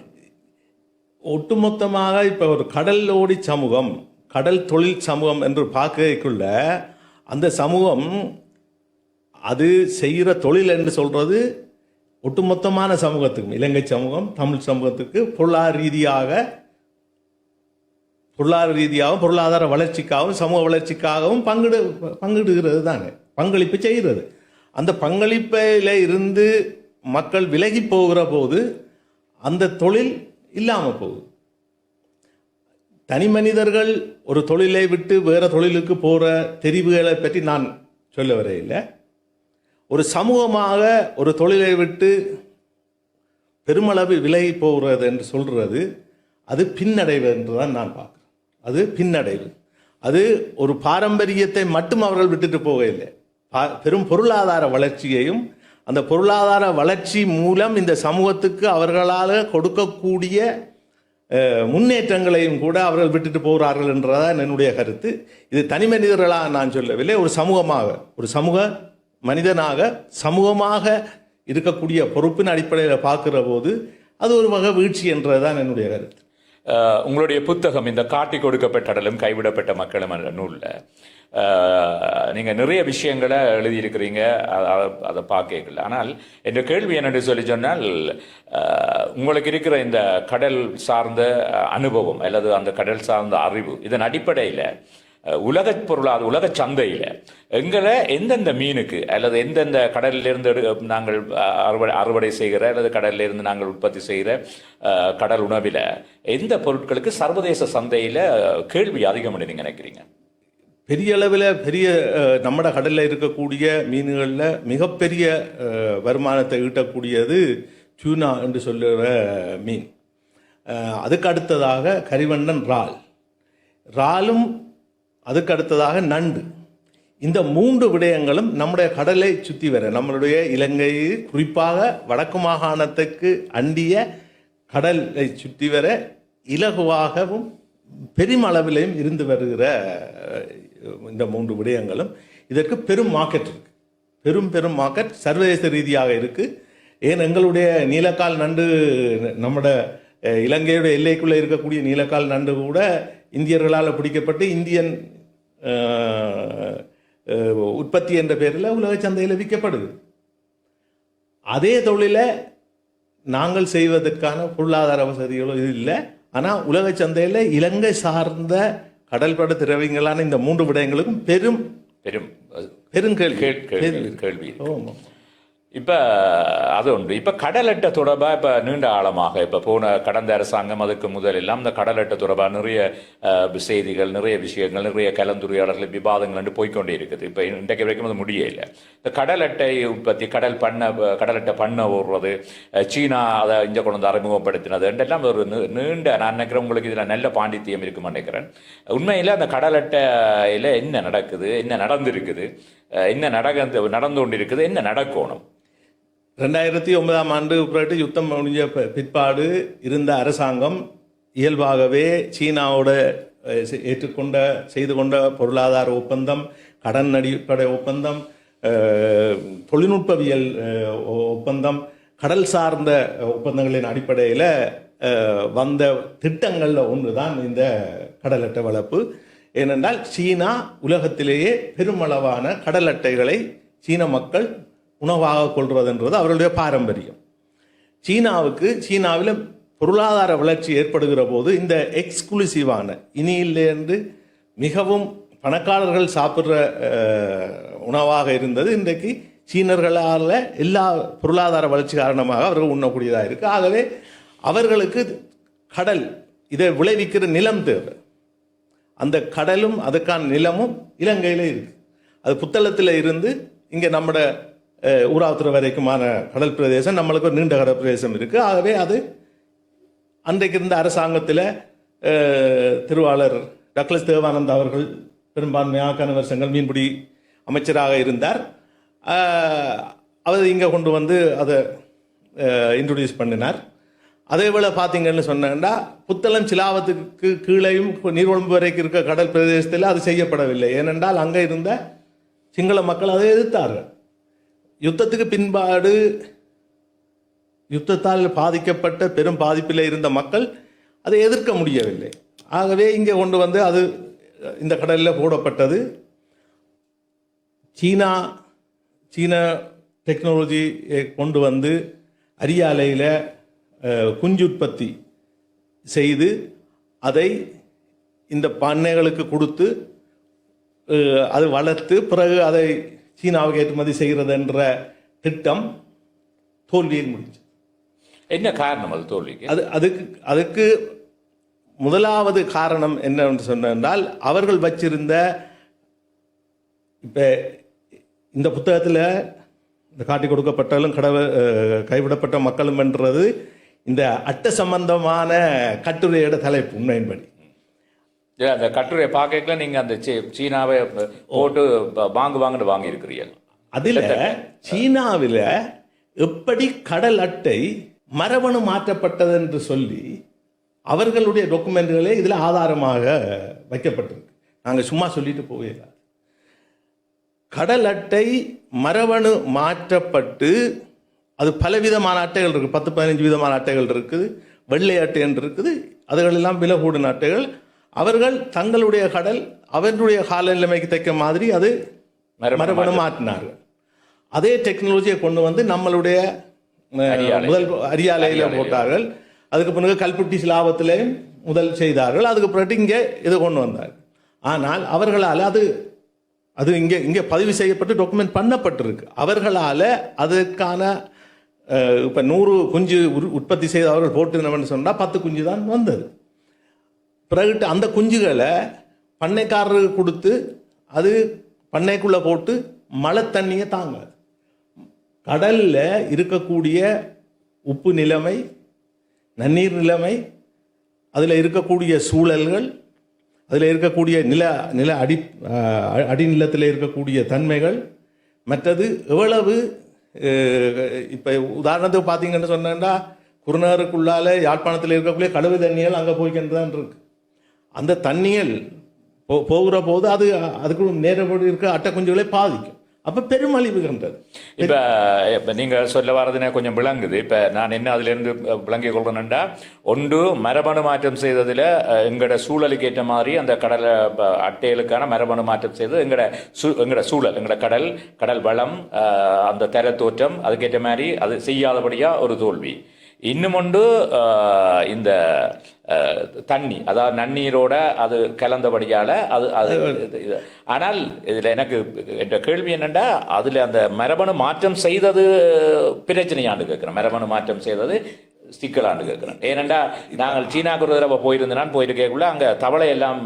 ஒட்டுமொத்தமாக இப்போ ஒரு கடலோடி சமூகம், கடல் தொழில் சமூகம் என்று பார்க்கக்குள்ள அந்த சமூகம் அது செய்கிற தொழில் என்று சொல்றது ஒட்டுமொத்தமான சமூகத்துக்கும், இலங்கை சமூகம், தமிழ் சமூகத்துக்கு பொருளாதார ரீதியாகவும் பொருளாதார வளர்ச்சிக்காகவும் சமூக வளர்ச்சிக்காகவும் பங்கிடுகிறது தானே, பங்களிப்பு செய்கிறது. அந்த பங்களிப்பில் இருந்து மக்கள் விலகி போகிற போது அந்த தொழில் இல்லாமல் போகுது. தனி மனிதர்கள் ஒரு தொழிலை விட்டு வேற தொழிலுக்கு போகிற தெரிவுகளை பற்றி நான் சொல்ல வரையில்லை. ஒரு சமூகமாக ஒரு தொழிலை விட்டு பெருமளவு விலகி போகிறது என்று சொல்கிறது அது பின்னடைவு என்று தான் நான் பார்க்குறேன். அது பின்னடைவு. அது ஒரு பாரம்பரியத்தை மட்டும் அவர்கள் விட்டுட்டு போகவில்லை, பெரும் பொருளாதார வளர்ச்சியையும் அந்த பொருளாதார வளர்ச்சி மூலம் இந்த சமூகத்துக்கு அவர்களால் கொடுக்கக்கூடிய முன்னேற்றங்களையும் கூட அவர்கள் விட்டுட்டு போகிறார்கள் என்றதான் என்னுடைய கருத்து. இது தனி மனிதர்களாக நான் சொல்லவில்லை, ஒரு சமூகமாக, ஒரு சமூக மனிதனாக சமூகமாக இருக்கக்கூடிய பொறுப்பின் அடிப்படையில் பார்க்கிற போது அது ஒரு வகை வீழ்ச்சி என்றதுதான் என்னுடைய கருத்து. உங்களுடைய புத்தகம் இந்த காட்டி கொடுக்கப்பட்டடலும் கைவிடப்பட்ட மக்களும் என்ற நூலில் நீங்கள் நிறைய விஷயங்களை எழுதியிருக்கிறீங்க, அதை பார்க்கல. ஆனால் என்ற கேள்வி என்னென்று சொல்லி சொன்னால், உங்களுக்கு இருக்கிற இந்த கடல் சார்ந்த அனுபவம் அல்லது அந்த கடல் சார்ந்த அறிவு, இதன் அடிப்படையில் உலக பொருளாதார உலக சந்தையில் எங்களை எந்தெந்த மீனுக்கு அல்லது எந்தெந்த கடலிலிருந்து நாங்கள் அறுவடை செய்கிற அல்லது கடலிலிருந்து நாங்கள் உற்பத்தி செய்கிற கடல் உணவில் எந்த பொருட்களுக்கு சர்வதேச சந்தையில் கேள்வி அதிகம் என்று நீங்கள் நினைக்கிறீங்க? பெரிய அளவில் நம்ம கடலில் இருக்கக்கூடிய மீன்களில் மிகப்பெரிய வருமானத்தை ஈட்டக்கூடியது டியூனா என்று சொல்லுற மீன். அதுக்கு அடுத்ததாக கரிவண்ணன், இறாலும் அதுக்கு அடுத்ததாக நண்டு. இந்த 3 விடயங்களும் நம்முடைய கடலை சுற்றி வர, நம்மளுடைய இலங்கை குறிப்பாக வடக்கு மாகாணத்துக்கு அண்டிய கடலை சுற்றி வர இலகுவாகவும் பெருமளவிலையும் இருந்து வருகிற இந்த 3 விடயங்களும் இதற்கு பெரும் மார்க்கெட் இருக்கு. பெரும் மார்க்கெட் சர்வதேச ரீதியாக இருக்கு. ஏன் எங்களுடைய நீலக்கால் நண்டு நம்முடைய இலங்கையுடைய எல்லைக்குள்ளே இருக்கக்கூடிய நீலக்கால் நண்டு கூட இந்தியர்களால் பிடிக்கப்பட்டு இந்தியன் உற்பத்தி என்ற பேரில் உலக சந்தையில் விற்கப்படுது. அதே தொழிலை நாங்கள் செய்வதற்கான பொருளாதார வசதிகளும் இது இல்லை. ஆனால் உலக சந்தையில் இலங்கை சார்ந்த கடல்பட திரவியங்களான இந்த 3 விடயங்களுக்கும் கேள்வி. இப்போ அது உண்டு. இப்போ கடல் அட்டை தொடர்பாக இப்போ நீண்ட ஆழமாக இப்போ கடந்த அரசாங்கம் அதுக்கு முதலெல்லாம் இந்த கடல் அட்டை தொடர்பாக நிறைய செய்திகள், நிறைய விஷயங்கள், நிறைய கலந்துரையாடல்கள், விவாதங்கள் போய்கொண்டே இருக்குது. இப்போ இன்றைக்கு வரைக்கும் அது முடியலை. இந்த கடல் அட்டை உற்பத்தி, கடல் அட்டை பண்ண ஓடுறது, சீனா அதை இங்கே கொண்டு வந்து அறிமுகப்படுத்தினது எல்லாம் ஒரு நீண்ட, நான் நினைக்கிறேன் உங்களுக்கு இதில் நல்ல பாண்டித்தியம் இருக்குன்னு நினைக்கிறேன். உண்மையில் அந்த கடல் அட்டையில் என்ன நடக்குது, என்ன நடந்திருக்குது, என்ன நடந்து கொண்டு இருக்குது, என்ன நடக்கணும்? 2009ஆம் ஆண்டு பிறகு யுத்தம் முடிஞ்ச பிற்பாடு இருந்த அரசாங்கம் இயல்பாகவே சீனாவோட செய்து கொண்ட பொருளாதார ஒப்பந்தம், கடன் அடிப்படை ஒப்பந்தம், தொழில்நுட்பவியல் ஒப்பந்தம், கடல் சார்ந்த ஒப்பந்தங்களின் அடிப்படையில் வந்த திட்டங்களில் ஒன்று தான் இந்த கடல் அட்டை வளர்ப்பு. ஏனென்றால் சீனா உலகத்திலேயே பெருமளவான கடல் அட்டைகளை சீன மக்கள் உணவாக கொள்வதுன்றது அவர்களுடைய பாரம்பரியம். சீனாவில் பொருளாதார வளர்ச்சி ஏற்படுகிற போது இந்த எக்ஸ்க்ளூசிவான இனியிலிருந்து மிகவும் பணக்காரர்கள் சாப்பிட்ற உணவாக இருந்தது இன்றைக்கு சீனர்களால் எல்லா பொருளாதார வளர்ச்சி காரணமாக அவர்கள் உண்ணக்கூடியதாக இருக்குது. ஆகவே அவர்களுக்கு கடல் இதை விளைவிக்கிற நிலம் தேவை. அந்த கடலும் அதுக்கான நிலமும் இலங்கையில் இருக்குது. அது புத்தளத்தில் இருந்து இங்கே நம்மட ஊராத்துறை வரைக்குமான கடல் பிரதேசம், நம்மளுக்கு ஒரு நீண்ட கடல் பிரதேசம் இருக்குது. ஆகவே அது அன்றைக்கு இருந்த அரசாங்கத்தில் திருவாளர் டக்ளஸ் தேவானந்த் அவர்கள் பெரும்பான்மையான வருஷங்கள் மீன்பிடி அமைச்சராக இருந்தார். அவர் இங்கே கொண்டு வந்து அதை இன்ட்ரடியூஸ் பண்ணினார். அதே போல் பார்த்தீங்கன்னு சொன்னா புத்தளம் சிலாவத்துக்கு கீழேயும் நீர்வழம்பு வரைக்கும் இருக்க கடல் பிரதேசத்தில் அது செய்யப்படவில்லை. ஏனென்றால் அங்கே இருந்த சிங்கள மக்கள் அதை எதிர்த்தார்கள். யுத்தத்துக்கு பின்பாடு யுத்தத்தால் பாதிக்கப்பட்ட பெரும் பாதிப்பில் இருந்த மக்கள் அதை எதிர்க்க முடியவில்லை. ஆகவே இங்கே கொண்டு வந்து அது இந்த கடலில் போடப்பட்டது. சீன டெக்னாலஜியை கொண்டு வந்து அரியாலையில் குஞ்சு உற்பத்தி செய்து அதை இந்த பண்ணைகளுக்கு கொடுத்து அது வளர்த்து பிறகு அதை சீனாவுக்கு ஏற்றுமதி செய்கிறது என்ற திட்டம் தோல்வியில் முடிஞ்சு. என்ன காரணம் அது தோல்விக்கு? அதுக்கு முதலாவது காரணம் என்னவென்று சொன்னால் அவர்கள் வச்சிருந்த, இப்போ இந்த புத்தகத்தில் இந்த காட்டி கொடுக்கப்பட்டாலும் கைவிடப்பட்ட மக்களும் என்றது இந்த அட்டை சம்பந்தமான கட்டுரையோட தலைப்பு. உண்மையின்படி அந்த கட்டுரையை பார்க்கல நீங்கள் அந்த சீனாவை போட்டு வாங்குன்னு வாங்கியிருக்கிறீர்கள். அதில் சீனாவில் எப்படி கடல் அட்டை மரபணு மாற்றப்பட்டது என்று சொல்லி அவர்களுடைய டாக்குமெண்ட்களே இதில் ஆதாரமாக வைக்கப்பட்டிருக்கு. நாங்கள் சும்மா சொல்லிட்டு போகல. கடல் அட்டை மரபணு மாற்றப்பட்டு அது பலவிதமான அட்டைகள் இருக்குது. 10-15 விதமான அட்டைகள் இருக்குது. வெள்ளை அட்டை என்று இருக்குது. அதுகளெல்லாம் விலை கூடின அட்டைகள். அவர்கள் தங்களுடைய கடல் அவர்களுடைய காலநிலைமைக்கு தக்க மாதிரி அது மரபணு மாற்றினார்கள். அதே டெக்னாலஜியை கொண்டு வந்து நம்மளுடைய முதல் அரியாலையில் போட்டார்கள். அதுக்கு பிறகு கல்புட்டி சிலாபத்திலையும் முதல் செய்தார்கள். அதுக்கு பிறகு இங்கே இது கொண்டு வந்தார்கள். ஆனால் அவர்களால் அது இங்கே பதிவு செய்யப்பட்டு டாக்குமெண்ட் பண்ணப்பட்டிருக்கு. அவர்களால் அதுக்கான இப்போ 100 குஞ்சு உற்பத்தி செய்து அவர்கள் போட்டுனவன்னு சொன்னால் 10 குஞ்சு தான் வந்தது. பிறகு அந்த குஞ்சுகளை பண்ணைக்காரருக்கு கொடுத்து அது பண்ணைக்குள்ளே போட்டு மழை தண்ணியை தாங்காது. கடலில் இருக்கக்கூடிய உப்பு நிலைமை, நன்னீர் நிலைமை, அதில் இருக்கக்கூடிய சூழல்கள், அதில் இருக்கக்கூடிய நில அடிநிலத்தில் இருக்கக்கூடிய தன்மைகள், மற்றது எவ்வளவு இப்போ உதாரணத்துக்கு பார்த்தீங்கன்னு சொன்னா குருநகருக்குள்ளால யாழ்ப்பாணத்தில் இருக்கக்கூடிய கழிவு தண்ணிகள் அங்கே போய்க்கிட்டு தான் இருக்கு. அந்த தண்ணிகள் போகிற போது அது அதுக்கு நேரப்படி இருக்க அட்டை குஞ்சுகளை பாதிக்கும். அப்போ பெருமழிவுகின்றது. இப்போ நீங்கள் சொல்ல வர்றதுனே கொஞ்சம் விளங்குது. இப்போ நான் என்ன அதிலேருந்து விளங்கி கொள்றேன்னா, ஒன்று மரபணு மாற்றம் செய்ததில் எங்களோட சூழலுக்கு ஏற்ற மாதிரி அந்த கடலை அட்டைகளுக்கான மரபணு மாற்றம் செய்தது எங்களோட சூழல், எங்களோட கடல் வளம், அந்த தர தோற்றம், அதுக்கேற்ற மாதிரி அது செய்யாதபடியாக ஒரு தோல்வி. இன்னும் ஒன்று இந்த தண்ணி, அதாவது நன்னீரோட அது கலந்தபடியால் அது ஆனால் இதில் எனக்கு என்ற கேள்வி என்னென்னா, அதில் அந்த மரபணு மாற்றம் செய்தது பிரச்சனையாண்டு கேட்குறேன். மரபணு மாற்றம் செய்தது சிக்கலாண்டு கேட்குறேன். ஏனெண்டா நாங்கள் சீனாக்கு ஒரு தடவை போயிட்டு கேட்கக்குள்ள அங்கே தவளை எல்லாம்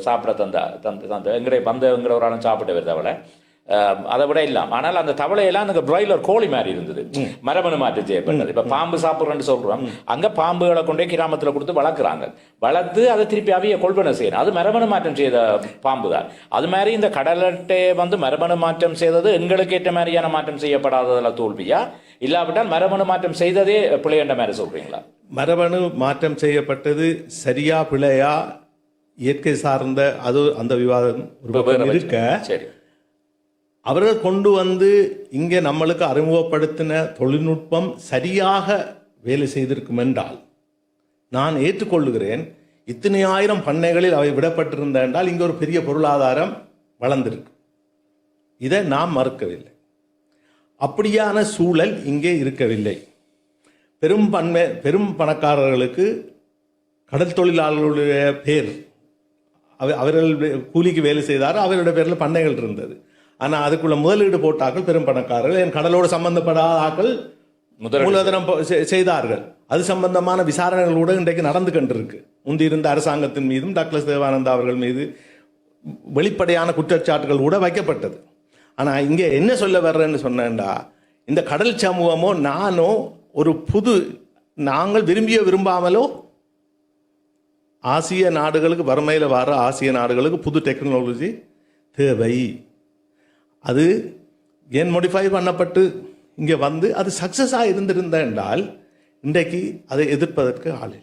சாப்பிட தந்த எங்கிற ஒரு ஆளும் சாப்பிட்டு வருது தவளை. அதை விட இல்லாம ஆனால் அந்த தவளையெல்லாம் அந்த பிராய்லர் கோழி மாதிரி இருந்தது, மரபணு மாற்றம் செய்யப்பட்டது. இப்ப பாம்பு சாப்பிட்றோன்னு சொல்றோம், அங்க பாம்புகளை கொண்டே கிராமத்துல கொடுத்து வளர்த்து அதை திருப்பி அவைய கொள்வனை செய்யணும். அது மரபணு மாற்றம் செய்த பாம்பு தான். அது மாதிரி இந்த கடலட்டை மரபணு மாற்றம் செய்தது எங்களுக்கு ஏற்ற மாதிரியான மாற்றம் செய்யப்படாததுல தோல்வியா, இல்லாவிட்டால் மரபணு மாற்றம் செய்ததே பிள்ளைன்ற மாதிரி சொல்றீங்களா? மரபணு மாற்றம் செய்யப்பட்டது சரியா பிழையா, இயற்கை சார்ந்த அது அந்த விவாதம் இருக்க, சரி, அவர்கள் கொண்டு வந்து இங்கே நம்மளுக்கு அறிமுகப்படுத்தின தொழில்நுட்பம் சரியாக வேலை செய்திருக்கும் என்றால் நான் ஏற்றுக்கொள்ளுகிறேன். இத்தனை ஆயிரம் பண்ணைகளில் அவை விடப்பட்டிருந்த என்றால் இங்கே ஒரு பெரிய பொருளாதாரம் வளர்ந்திருக்கு. இதை நாம் மறுக்கவில்லை. அப்படியான சூழல் இங்கே இருக்கவில்லை. பெரும் பணக்காரர்களுக்கு கடல் தொழிலாளர்களுடைய பேர், அவர்கள் கூலிக்கு வேலை செய்தார், அவருடைய பேரில் பண்ணைகள் இருந்தது. ஆனால் அதுக்குள்ள முதலீடு போட்டாக்கள் பெரும் பணக்காரர்கள், என் கடலோடு சம்பந்தப்படாத ஆக்கள் மூலதனம் செய்தார்கள். அது சம்பந்தமான விசாரணைகள் கூட இன்றைக்கு நடந்து கொண்டிருக்கு. முந்தியிருந்த அரசாங்கத்தின் மீதும் டாக்டர் தேவானந்தா அவர்கள் மீது வெளிப்படையான குற்றச்சாட்டுகள் கூட வைக்கப்பட்டது. ஆனால் இங்கே என்ன சொல்ல வர்றேன்னு சொன்னேன்டா, இந்த கடல் சமூகமோ நானோ ஒரு நாங்கள் விரும்பாமலோ ஆசிய நாடுகளுக்கு வறுமையில் வர ஆசிய நாடுகளுக்கு புது டெக்னாலஜி தேவை. அது ஏன் மாடிஃபை பண்ணப்பட்டு இங்கே வந்து அது சக்ஸஸாக இருந்திருந்த என்றால் இன்றைக்கு அதை எதிர்ப்பதற்கு ஆள் இல்லை.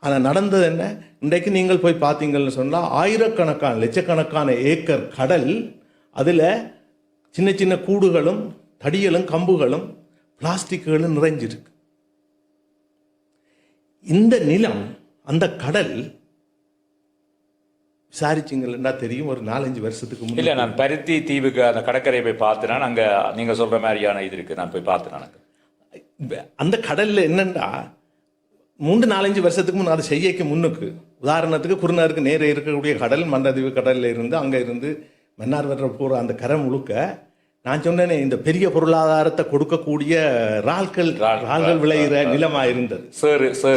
ஆனால் நடந்தது என்ன, இன்றைக்கு நீங்கள் போய் பார்த்தீங்கன்னு சொன்னால் ஆயிரக்கணக்கான லட்சக்கணக்கான ஏக்கர் கடல், அதில் சின்ன சின்ன கூடுகளும் தடியலும் கம்புகளும் பிளாஸ்டிக்குகளும் நிறைஞ்சிருக்கு. இந்த நிலம், அந்த கடல் விசாரிச்சிங்கன்னா தெரியும். ஒரு 4-5 வருஷத்துக்கு முன்னாடி இல்லை, நான் பருத்தி தீவுக்கு அந்த கடற்கரையை போய் பார்த்தேன். அங்கே நீங்கள் சொல்கிற மாதிரியான இது இருக்குது, நான் போய் பார்த்தேன். அந்த கடலில் என்னென்னா 3-4-5 வருஷத்துக்கு முன் அதை செய்யக்கு முன்னுக்கு, உதாரணத்துக்கு குருநகருக்கு நேரே இருக்கக்கூடிய கடல் மண்டதீவு கடலில் இருந்து அங்கே இருந்து மன்னார் வர போகிற அந்த கரை முழுக்க நான் சொன்னேனே இந்த பெரிய பொருளாதாரத்தை கொடுக்கக்கூடிய ரால்கள் விளைகிற நிலமாக இருந்தது,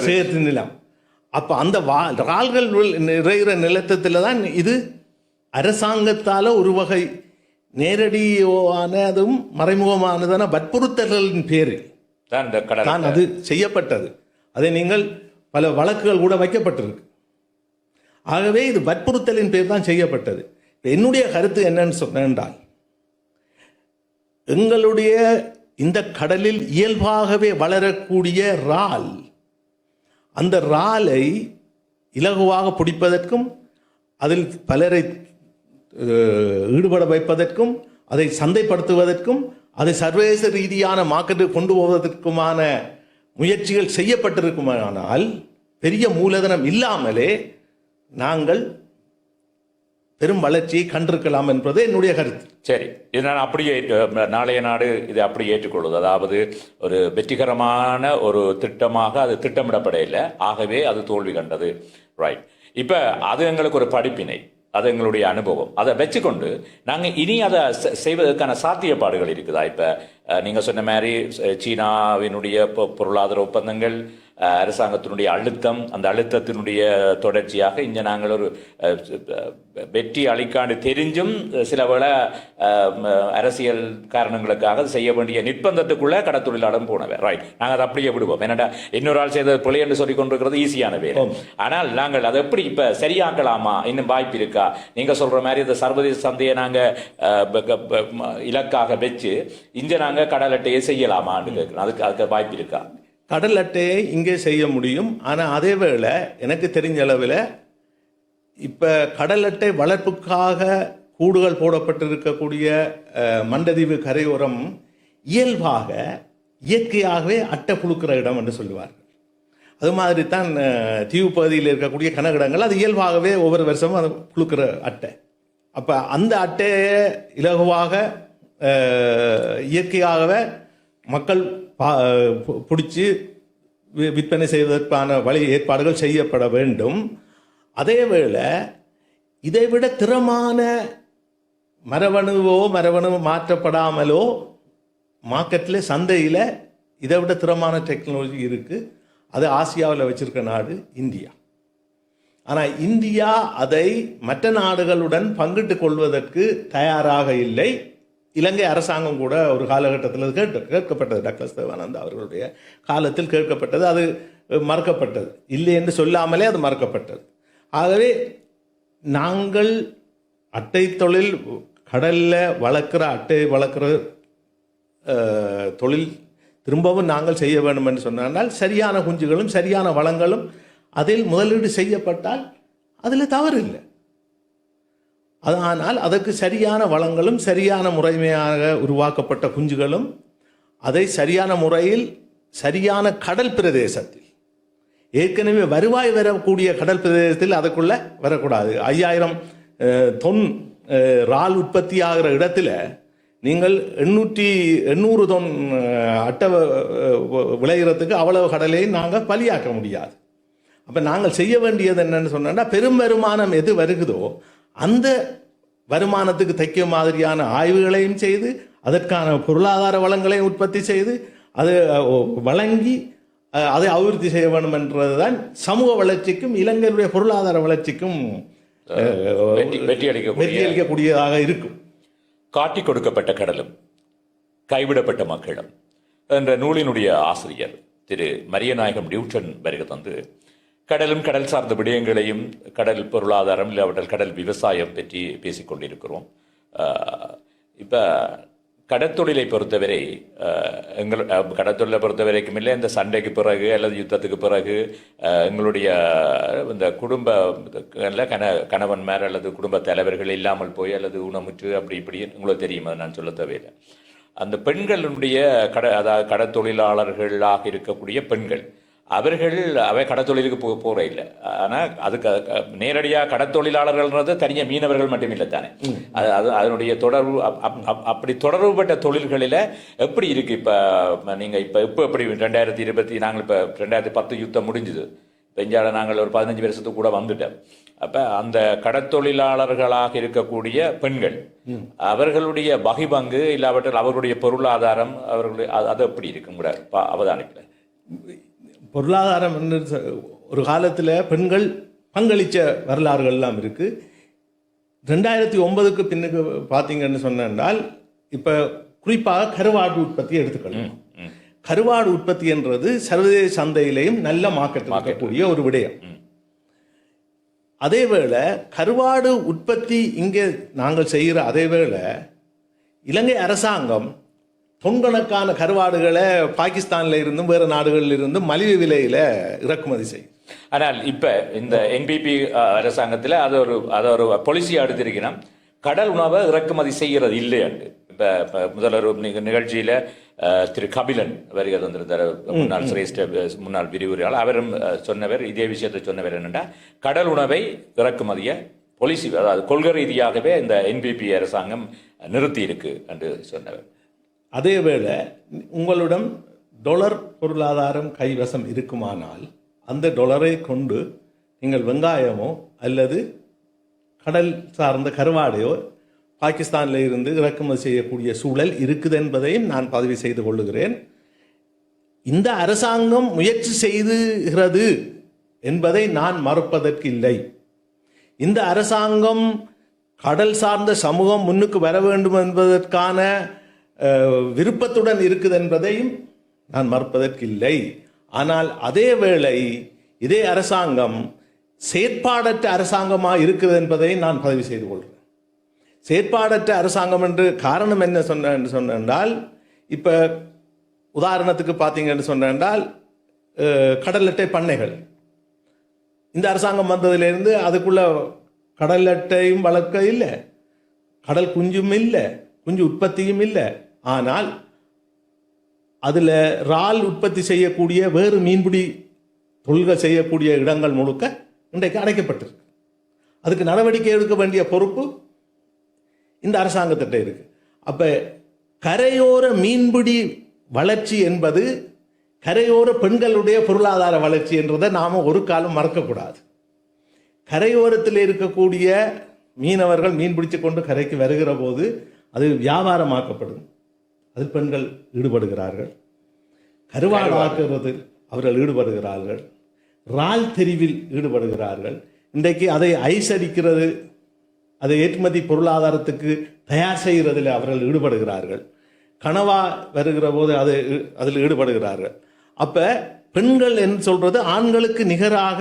சேர்த்து நிலம். அப்போ அந்த ரால்கள் நிறைகிற நிலத்தத்தில் தான் இது அரசாங்கத்தால் ஒரு வகை நேரடியானதும் மறைமுகமானதான வற்புறுத்தல்களின் பேரில் தான் அது செய்யப்பட்டது. அதை நீங்கள் பல வழக்குகள் கூட வைக்கப்பட்டிருக்கு. ஆகவே இது வற்புறுத்தலின் பேர் தான் செய்யப்பட்டது. என்னுடைய கருத்து என்னன்னு சொன்னால், எங்களுடைய இந்த கடலில் இயல்பாகவே வளரக்கூடிய ரால், அந்த ராலை இலகுவாக பிடிப்பதற்கும் அதில் பலரை ஈடுபட வைப்பதற்கும் அதை சந்தைப்படுத்துவதற்கும் அதை சர்வதேச ரீதியான மார்க்கெட்டுக்கு கொண்டு போவதற்குமான முயற்சிகள் செய்யப்பட்டிருக்குமானால் பெரிய மூலதனம் இல்லாமலே நாங்கள் பெரும் வளர்ச்சியை கண்டிருக்கலாம் என்பது என்னுடைய கருத்து. சரி, இது நான் அப்படியே நாளைய நாடு இதை அப்படியே ஏற்றுக்கொள்வது. அதாவது ஒரு வெற்றிகரமான ஒரு திட்டமாக அது திட்டமிடப்படையில்லை, ஆகவே அது தோல்வி கண்டது. ரைட். இப்போ அது எங்களுக்கு ஒரு படிப்பினை, அது எங்களுடைய அனுபவம். அதை வச்சுக்கொண்டு நாங்கள் இனி அதை செய்வதற்கான சாத்தியப்பாடுகள் இருக்குதா? இப்போ நீங்கள் சொன்ன மாதிரி சீனாவினுடைய பொருளாதார ஒப்பந்தங்கள், அரசாங்கத்தினுடைய அழுத்தம், அந்த அழுத்தத்தினுடைய தொடர்ச்சியாக இங்கே நாங்கள் ஒரு வெற்றி அளிக்காண்டு தெரிஞ்சும் சில வேளை அரசியல் காரணங்களுக்காக செய்ய வேண்டிய நிர்பந்தத்துக்குள்ளே கடத்தொழிலாளரும் போனவர். ரைட், நாங்கள் அதை அப்படியே விடுவோம். என்னடா இன்னொரு ஆள் செய்தது பிள்ளை என்று சொல்லிக் கொண்டிருக்கிறது ஈஸியான வேலை. ஆனால் நாங்கள் அதை எப்படி இப்போ சரியாக்கலாமா, இன்னும் வாய்ப்பு இருக்கா? நீங்கள் சொல்கிற மாதிரி இந்த சர்வதேச சந்தையை நாங்கள் இலக்காக வச்சு இங்கே நாங்கள் கடல் அட்டையை செய்யலாமான்னு கேட்குறோம். அதுக்கு வாய்ப்பு இருக்கா? கடல் அட்டையை இங்கே செய்ய முடியும். ஆனால் அதே வேளை எனக்கு தெரிஞ்ச அளவில் இப்போ கடல் அட்டை வளர்ப்புக்காக கூடுகள் போடப்பட்டிருக்கக்கூடிய மண்டதீவு கரையோரம் இயற்கையாகவே அட்டை புழுக்கிற இடம் என்று சொல்லுவார்கள். அது மாதிரி தான் தீவு பகுதியில் இருக்கக்கூடிய கனகடங்கள் அது இயல்பாகவே ஒவ்வொரு வருஷமும் அது புழுக்கிற அட்டை. அப்போ அந்த அட்டையை இலகுவாக இயற்கையாகவே மக்கள் பிடிச்சி விற்பனை செய்வதற்கான வழி ஏற்பாடுகள் செய்யப்பட வேண்டும். அதேவேளை இதைவிட திறமான மரபணு மாற்றப்படாமலோ மார்க்கெட்டில் சந்தையில் இதை விட திறமான டெக்னாலஜி இருக்குது. அது ஆசியாவில் வச்சிருக்க நாடு இந்தியா. ஆனால் இந்தியா அதை மற்ற நாடுகளுடன் பங்கிட்டு கொள்வதற்கு தயாராக இல்லை. இலங்கை அரசாங்கம் கூட ஒரு காலகட்டத்தில் கேட்கப்பட்டது. டக்ளஸ் தேவானந்தா அவர்களுடைய காலத்தில் கேட்கப்பட்டது. அது மறுக்கப்பட்டது. இல்லை என்று சொல்லாமலே அது மறுக்கப்பட்டது. ஆகவே நாங்கள் அட்டை தொழில் கடலில் அட்டை வளர்க்குற தொழில் திரும்பவும் நாங்கள் செய்ய வேண்டும் என்று சொன்னால் சரியான குஞ்சுகளும் சரியான வளங்களும் அதில் முதலீடு செய்யப்பட்டால் அதில் தவறு இல்லை. ஆனால் அதற்கு சரியான வளங்களும் சரியான முறைமையாக உருவாக்கப்பட்ட குஞ்சுகளும் அதை சரியான முறையில் சரியான கடல் பிரதேசத்தில் ஏற்கனவே வருவாய் வரக்கூடிய கடல் பிரதேசத்தில் அதுக்குள்ளே வரக்கூடாது. 5000 தொன் இறால் உற்பத்தி ஆகிற இடத்துல நீங்கள் 800 தொன் அட்டை விளைகிறதுக்கு அவ்வளவு கடலையும் நாங்கள் பலியாக்க முடியாது. அப்போ நாங்கள் செய்ய வேண்டியது என்னன்னு சொன்னா, பெரும் வருமானம் எது வருகுதோ அந்த வருமானத்துக்கு தைக்க மாதிரியான ஆய்வுகளையும் செய்து அதற்கான பொருளாதார வளங்களையும் உற்பத்தி செய்து அது வழங்கி அதை அபிவிருத்தி செய்ய வேண்டும் என்றதுதான் சமூக வளர்ச்சிக்கும் இலங்கையுடைய பொருளாதார வளர்ச்சிக்கும் வெற்றி அளிக்கக்கூடியதாக இருக்கும். காட்டி கொடுக்கப்பட்ட கடலும் கைவிடப்பட்ட மக்களும் என்ற நூலினுடைய ஆசிரியர் திரு மரியநாயகம் நியூட்டன் வருகை தந்து கடலும் கடல் சார்ந்த விடயங்களையும் கடல் பொருளாதாரம் இல்லாவிட்டால் கடல் விவசாயம் பற்றி பேசிக்கொண்டிருக்கிறோம். இப்போ கடற்தொழிலை பொறுத்தவரை கடற்தொழிலை பொறுத்த வரைக்கும் இல்லை, இந்த சண்டைக்கு பிறகு அல்லது யுத்தத்துக்கு பிறகு எங்களுடைய இந்த குடும்ப கணவன்மார் அல்லது குடும்ப தலைவர்கள் இல்லாமல் போய் அல்லது ஊனமுற்று அப்படி இப்படி உங்களுக்கு தெரியும், அது நான் சொல்ல தேவையில்லை. அந்த பெண்களுடைய அதாவது கடற்தொழிலாளர்களாக இருக்கக்கூடிய பெண்கள் அவை கடற்தொழிலுக்கு போகிற இல்லை. ஆனால் அதுக்கு நேரடியாக கடற்தொழிலாளர்கள்ன்றது தனியாக மீனவர்கள் மட்டும் இல்லை தானே. அதனுடைய தொடர்பு அப்படி தொடர்புபட்ட தொழில்களில் எப்படி இருக்கு? இப்போ நீங்கள் இப்போ எப்படி 2020 நாங்கள் இப்போ 2010 யுத்தம் முடிஞ்சுது. பெஞ்சால நாங்கள் ஒரு 15 வருஷத்துக்கு கூட வந்துட்டோம். அப்போ அந்த கடற்தொழிலாளர்களாக இருக்கக்கூடிய பெண்கள் அவர்களுடைய பங்கு இல்லாவற்றில் அவர்களுடைய பொருளாதாரம் அவர்களுடைய அது எப்படி இருக்கும் கூட அவதானிப்பில்? பொருளாதாரம் ஒரு காலத்தில் பெண்கள் பங்களித்த வரலாறுகள் எல்லாம் இருக்கு. 2009க்கு பின்னுக்கு பார்த்தீங்கன்னு சொன்னால் இப்போ குறிப்பாக கருவாடு உற்பத்தி எடுத்துக்கணும். கருவாடு உற்பத்தி என்றது சர்வதேச சந்தையிலையும் நல்ல மார்க்கெட் இருக்கக்கூடிய ஒரு விடயம். அதேவேளை கருவாடு உற்பத்தி இங்கே நாங்கள் செய்கிற அதேவேளை இலங்கை அரசாங்கம் தொன்கணக்கான கருவாடுகளை பாகிஸ்தானில் இருந்தும் வேறு நாடுகளில் இருந்தும் மலிவு விலையில் இறக்குமதி செய்யும். ஆனால் இப்போ இந்த என்பிபி அரசாங்கத்தில் அதை ஒரு பாலிசியாக எடுத்திருக்கணும், கடல் உணவை இறக்குமதி செய்கிறது இல்லையாண்டு. இப்போ முதல்வர் நிகழ்ச்சியில் திரு கபிலன் வருகை தந்திருந்தார், முன்னாள் சிரேஷ்ட முன்னாள் விரிவுரையாளர். அவரும் சொன்னவர் இதே விஷயத்தை சொன்னவர் என்னென்னா, கடல் உணவை இறக்குமதியை பாலிசி அதாவது கொள்கை ரீதியாகவே இந்த என்பிபி அரசாங்கம் நிறுத்தி இருக்கு என்று சொன்னவர். அதேவேளை உங்களிடம் டொலர் பொருளாதாரம் கைவசம் இருக்குமானால் அந்த டொலரை கொண்டு நீங்கள் வெங்காயமோ அல்லது கடல் சார்ந்த கருவாடையோ பாகிஸ்தானில் இருந்து இறக்குமதி செய்யக்கூடிய சூழல் இருக்குது என்பதையும் நான் பதிவு செய்து கொள்ளுகிறேன். இந்த அரசாங்கம் முயற்சி செய்துகிறது என்பதை நான் மறுப்பதற்கு இல்லை. இந்த அரசாங்கம் கடல் சார்ந்த சமூகம் முன்னுக்கு வர வேண்டும் என்பதற்கான விருப்பத்துடன் இருக்குது என்பதையும் நான் மறுப்பதற்கு இல்லை. ஆனால் அதே வேளை இதே அரசாங்கம் செயற்பாடற்ற அரசாங்கமாக இருக்கிறது என்பதை நான் பதிவு செய்து கொள்கிறேன். செயற்பாடற்ற அரசாங்கம் என்று காரணம் என்ன சொன்னால், இப்போ உதாரணத்துக்கு பார்த்தீங்கன்னு சொன்னால் கடல் அட்டை பண்ணைகள். இந்த அரசாங்கம் வந்ததிலிருந்து அதுக்குள்ள கடல் அட்டையும் வளர்க்க இல்லை, கடல் குஞ்சும் இல்லை, குஞ்சு உற்பத்தியும் இல்லை. ஆனால் அதில் இறால் உற்பத்தி செய்யக்கூடிய வேறு மீன்பிடி தொழில்கள் செய்யக்கூடிய இடங்கள் முழுக்க இன்றைக்கு அடைக்கப்பட்டிருக்கு. அதுக்கு நடவடிக்கை எடுக்க வேண்டிய பொறுப்பு இந்த அரசாங்கத்திட்ட இருக்கு. அப்ப கரையோர மீன்பிடி வளர்ச்சி என்பது கரையோர பெண்களுடைய பொருளாதார வளர்ச்சி என்றதை நாம ஒரு காலம் மறக்கக்கூடாது. கரையோரத்தில் இருக்கக்கூடிய மீனவர்கள் மீன் பிடிச்சு கொண்டு கரைக்கு வருகிற போது அது வியாபாரமாக்கப்படும், அதில் பெண்கள் ஈடுபடுகிறார்கள். கருவாடு ஆக்குறதில் அவர்கள் ஈடுபடுகிறார்கள், இறால் தெரிவில் ஈடுபடுகிறார்கள். இன்றைக்கு அதை ஐஸ் அடிக்கிறது, அதை ஏற்றுமதி பொருளாதாரத்துக்கு தயார் செய்கிறதில் அவர்கள் ஈடுபடுகிறார்கள். கனவா வருகிற போது அதில் ஈடுபடுகிறார்கள். அப்ப பெண்கள் என்று சொல்றது ஆண்களுக்கு நிகராக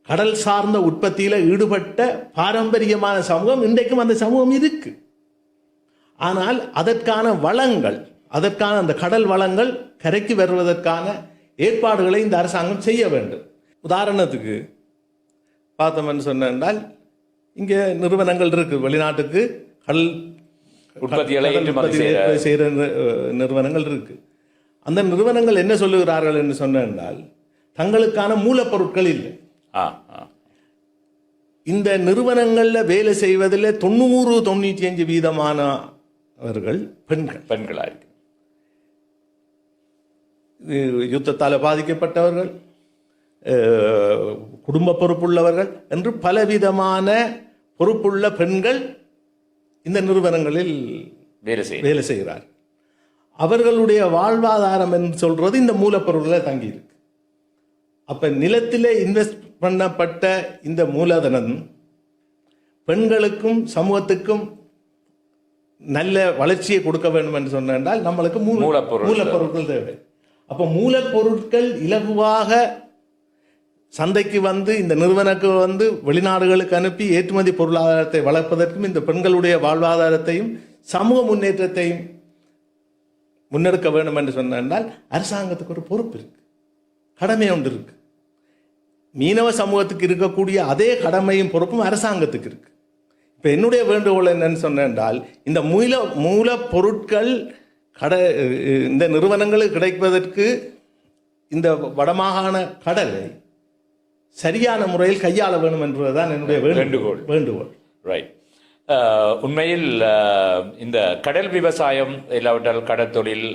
கடல் சார்ந்த உற்பத்தியில ஈடுபட்ட பாரம்பரியமான சமூகம் இன்றைக்கும் அந்த சமூகம் இருக்கு. ஆனால் அதற்கான வளங்கள், அதற்கான அந்த கடல் வளங்கள் கரைக்கு வருவதற்கான ஏற்பாடுகளை இந்த அரசாங்கம் செய்ய வேண்டும். உதாரணத்துக்கு பார்த்தோம்னு சொன்னால் இங்க நிறுவனங்கள் இருக்கு, வெளிநாட்டுக்கு கடல் உற்பத்திகளை செய்கிற நிறுவனங்கள் இருக்கு. அந்த நிறுவனங்கள் என்ன சொல்லுகிறார்கள் என்று சொன்னால் தங்களுக்கான மூலப்பொருட்கள் இல்லை. இந்த நிறுவனங்கள்ல வேலை செய்வதில் 90-95% பெண்களா இருக்கு. யுத்தத்தால் பாதிக்கப்பட்டவர்கள், குடும்ப பொறுப்புள்ளவர்கள் என்று பலவிதமான பொறுப்புள்ள பெண்கள் இந்த நிறுவனங்களில் வேலை செய்கிறார். அவர்களுடைய வாழ்வாதாரம் என்று சொல்றது இந்த மூலப்பொருட்களை தங்கி இருக்கு. அப்ப நிலத்திலே இன்வெஸ்ட் பண்ணப்பட்ட இந்த மூலதனம் பெண்களுக்கும் சமூகத்துக்கும் நல்ல வளர்ச்சியை கொடுக்க வேண்டும் என்று சொன்னால் நம்மளுக்கு மூலப்பொருட்கள் தேவை. அப்ப மூலப்பொருட்கள் இலகுவாக சந்தைக்கு வந்து இந்த நிறுவனங்கள் வந்து வெளிநாடுகளுக்கு அனுப்பி ஏற்றுமதி பொருளாதாரத்தை வளர்ப்பதற்கும் இந்த பெண்களுடைய வாழ்வாதாரத்தையும் சமூக முன்னேற்றத்தையும் முன்னெடுக்க வேண்டும் என்று சொன்னால் அரசாங்கத்துக்கு ஒரு பொறுப்பு இருக்கு, கடமை ஒன்று இருக்கு. மீனவ சமூகத்துக்கு இருக்கக்கூடிய அதே கடமையும் பொறுப்பும் அரசாங்கத்துக்கு இருக்கு. இப்ப என்னுடைய வேண்டுகோள் என்னன்னு சொன்னால் இந்த மூலப்பொருட்கள் இந்த நிறுவனங்களுக்கு கிடைப்பதற்கு இந்த வடமாகாண கடலை சரியான முறையில் கையாள வேண்டும் என்பதுதான் என்னுடைய வேண்டுகோள். ரைட். உண்மையில் இந்த கடல் விவசாயம் இல்லாவிட்டால் கடற்தொழில்,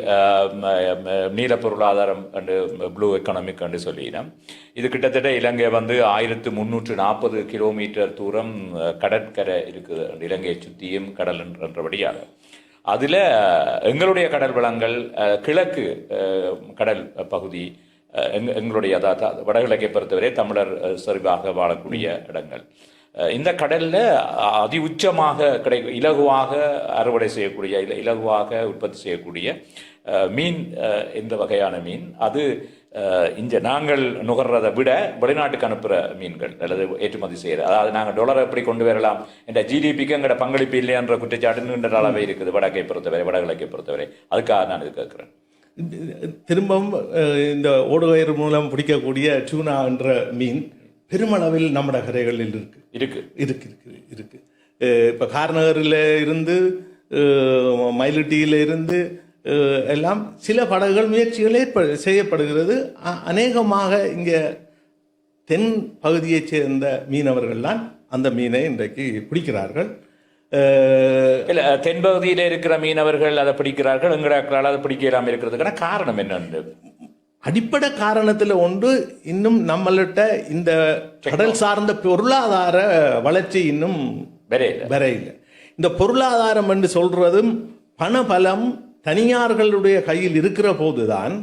நீல பொருளாதாரம் அண்டு ப்ளூ எக்கானமிக் என்று சொல்லினோம். இது கிட்டத்தட்ட இலங்கை வந்து 1340 கிலோமீட்டர் தூரம் கடற்கரை இருக்குது, இலங்கையை சுற்றியும் கடல் என்றபடியாக. அதில் எங்களுடைய கடல் வளங்கள் கிழக்கு கடல் பகுதி, எங்களுடைய அதாவது வடகிழக்கை பொறுத்தவரை தமிழர் செறிவாக வாழக்கூடிய இடங்கள், இந்த கடல்ல அதி உச்சமாக இலகுவாக அறுவடை செய்யக்கூடிய, இலகுவாக உற்பத்தி செய்யக்கூடிய மீன் இந்த வகையான மீன், அது இங்க நாங்கள் நுகர்றதை விட வெளிநாட்டுக்கு அனுப்புகிற மீன்கள் அல்லது ஏற்றுமதி செய்கிற, அதாவது நாங்கள் டாலரை எப்படி கொண்டு வரலாம் என்ற ஜிடிபிக்கு எங்கட பங்களிப்பு இல்லையன்ற குற்றச்சாட்டு நீண்ட அளவே இருக்குது வடக்கை பொறுத்தவரை, வடகிழக்கை பொறுத்தவரை. அதுக்காக நான் இது கேட்கிறேன். திரும்பவும் இந்த ஓடுவயிறு மூலம் பிடிக்கக்கூடிய சூனா என்ற மீன் பெருமளவில் நம்ம கரைகளில் இருக்கு. இப்போ கார்நகரில் இருந்து மயிலிட்டியில இருந்து எல்லாம் சில படகுகள் முயற்சிகள் செய்யப்படுகிறது. அநேகமாக இங்கே தென் பகுதியைச் சேர்ந்த மீனவர்கள்லாம் அந்த மீனை இன்றைக்கு பிடிக்கிறார்கள். தென்பகுதியில் இருக்கிற மீனவர்கள் அதை பிடிக்கிறார்கள், எங்களால் அதை பிடிக்கலாம் இருக்கிறதுக்கான காரணம் என்னன்னு அடிப்படை காரணத்தில் ஒன்று, இன்னும் நம்மள்கிட்ட இந்த கடல் சார்ந்த பொருளாதார வளர்ச்சி இன்னும் வரையில்லை. இந்த பொருளாதாரம் என்று சொல்றதும் பணபலம் தனியார்களுடைய கையில் இருக்கிற போதுதான்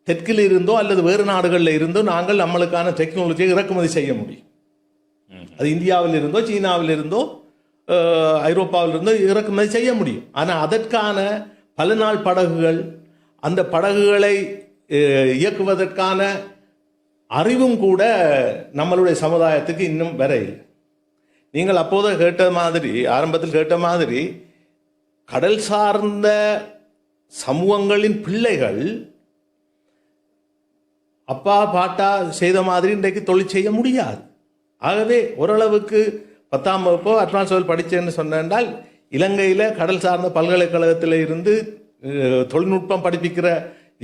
தெற்கில் இருந்தோ அல்லது வேறு நாடுகளில் இருந்தோ நாங்கள் நம்மளுக்கான டெக்னாலஜியை இறக்குமதி செய்ய முடியும். அது இந்தியாவில் இருந்தோ சீனாவில் இருந்தோ ஐரோப்பாவில் இருந்தோ இறக்குமதி செய்ய முடியும். ஆனால் அதற்கான பல நாள் படகுகள், அந்த படகுகளை இயக்குவதற்கான அறிவும் கூட நம்மளுடைய சமுதாயத்துக்கு இன்னும் வரையில்லை. நீங்கள் அப்போது கேட்ட மாதிரி, ஆரம்பத்தில் கேட்ட மாதிரி, கடல் சார்ந்த சமூகங்களின் பிள்ளைகள் அப்பா பாட்டா செய்த மாதிரி இன்றைக்கு தொழில் செய்ய முடியாது. ஆகவே ஓரளவுக்கு 10ஆம் வகுப்போ அட்வான்ஸ் லெவல் படித்தேன்னு சொன்னால் இலங்கையில் கடல் சார்ந்த பல்கலைக்கழகத்தில் இருந்து தொழில்நுட்பம் படிப்பிக்கிற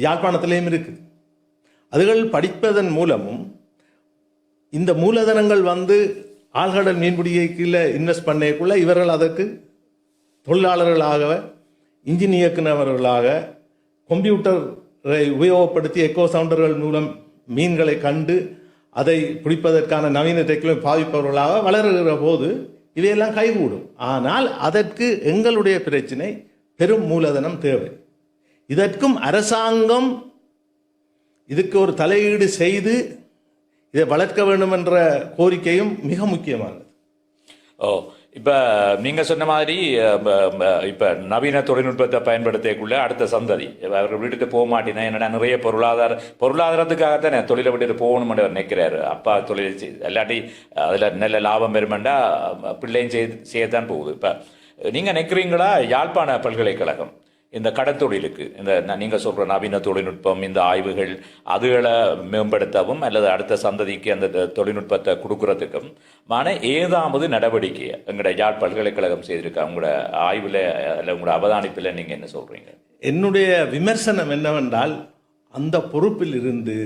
யாழ்ப்பாணத்திலையும் இருக்குது. அதுகள் படிப்பதன் மூலமும் இந்த மூலதனங்கள் வந்து ஆழ்கடல் மீன்பிடிக்கையில் இன்வெஸ்ட் பண்ணக்குள்ள இவர்கள் அதற்கு தொழிலாளர்களாக, இன்ஜின் இயக்குனவர்களாக, கம்ப்யூட்டரை உபயோகப்படுத்தி எக்கோ சவுண்டர்கள் மூலம் மீன்களை கண்டு அதை பிடிப்பதற்கான நவீன டெக்னாலஜி பாவிப்பவர்களாக வளருகிற போது இவையெல்லாம் கைகூடும். ஆனால் அதற்கு எங்களுடைய பிரச்சனை பெரும் மூலதனம் தேவை. இதற்கும் அரசாங்கம் இதுக்கு ஒரு தலையீடு செய்து இதை வளர்க்க வேண்டும் என்ற கோரிக்கையும் மிக முக்கியமானது. இப்போ நீங்கள் சொன்ன மாதிரி இப்போ நவீன தொழில்நுட்பத்தை பயன்படுத்தக்குள்ள அடுத்த சந்ததி அவர் விட்டுட்டு போக மாட்டேன்னா என்னடா நிறைய பொருளாதாரத்துக்காகத்தான் தொழிலை விட்டுட்டு போகணும்னு அவர் நினைக்கிறாரு. அப்பா தொழில் இல்லாட்டி அதில் நல்ல லாபம் பெறுமெண்டா பிள்ளையும் செய்யத்தான் போகுது. இப்போ நீங்கள் நினைக்கிறீங்களா யாழ்ப்பாண பல்கலைக்கழகம் இந்த கடத்தொழிலுக்கு இந்த நீங்கள் சொல்கிற நவீன தொழில்நுட்பம், இந்த ஆய்வுகள் அதுகளை மேம்படுத்தவும் அல்லது அடுத்த சந்ததிக்கு அந்த தொழில்நுட்பத்தை கொடுக்கறதுக்கும் ஏதாவது நடவடிக்கையை எங்களோட யாழ் பல்கலைக்கழகம் செய்திருக்கா? உங்களோட ஆய்வில் இல்லை உங்களோட அவதானிப்பில் நீங்கள் என்ன சொல்கிறீங்க? என்னுடைய விமர்சனம் என்னவென்றால், அந்த பொறுப்பில் இருந்து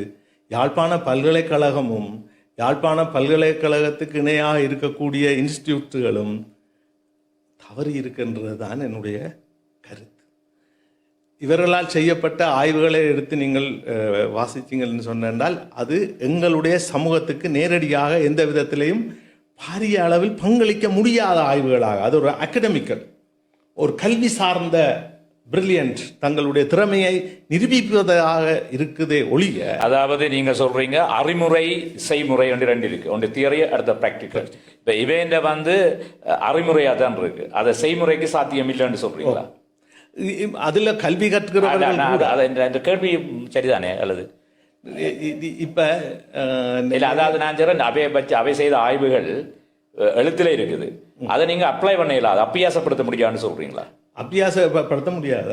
யாழ்ப்பாண பல்கலைக்கழகமும் யாழ்ப்பாண பல்கலைக்கழகத்துக்கு இணையாக இருக்கக்கூடிய இன்ஸ்டிடியூட்டுகளும் தவறி இருக்கின்றது தான் என்னுடைய கருத்து. இவர்களால் செய்யப்பட்ட ஆய்வுகளை எடுத்து நீங்கள் வாசித்தீங்கன்னு சொன்னால் அது எங்களுடைய சமூகத்துக்கு நேரடியாக எந்த விதத்திலையும் பாரிய அளவில் பங்களிக்க முடியாத ஆய்வுகளாக, அது ஒரு அகடமிக்கல், ஒரு கல்வி சார்ந்த பிரில்லியன்ட் தங்களுடைய திறமையை நிரூபிப்பதாக இருக்குதே ஒழிய, அதாவது நீங்க சொல்றீங்க அறிமுறை செய்முறை ரெண்டு இருக்கு, ஒன்று தியரி, அடுத்த பிராக்டிக்கல். இப்ப இவன் வந்து அறிமுறையா தான் இருக்கு, அதை செய்முறைக்கு சாத்தியம் இல்லைன்னு சொல்றீங்களா? அதுல கல்வி கற்றுக்கிறவர்கள் கேள்வி சரிதானே? அல்லது இப்ப அதாவது நான் சொல்றேன், அவை செய்த ஆய்வுகள் எழுத்துல இருக்குது, அதை நீங்க அப்ளை பண்ண இல்லாத அபியாசப்படுத்த முடியாதுன்னு சொல்றீங்களா? அபியாசப்படுத்த முடியாது,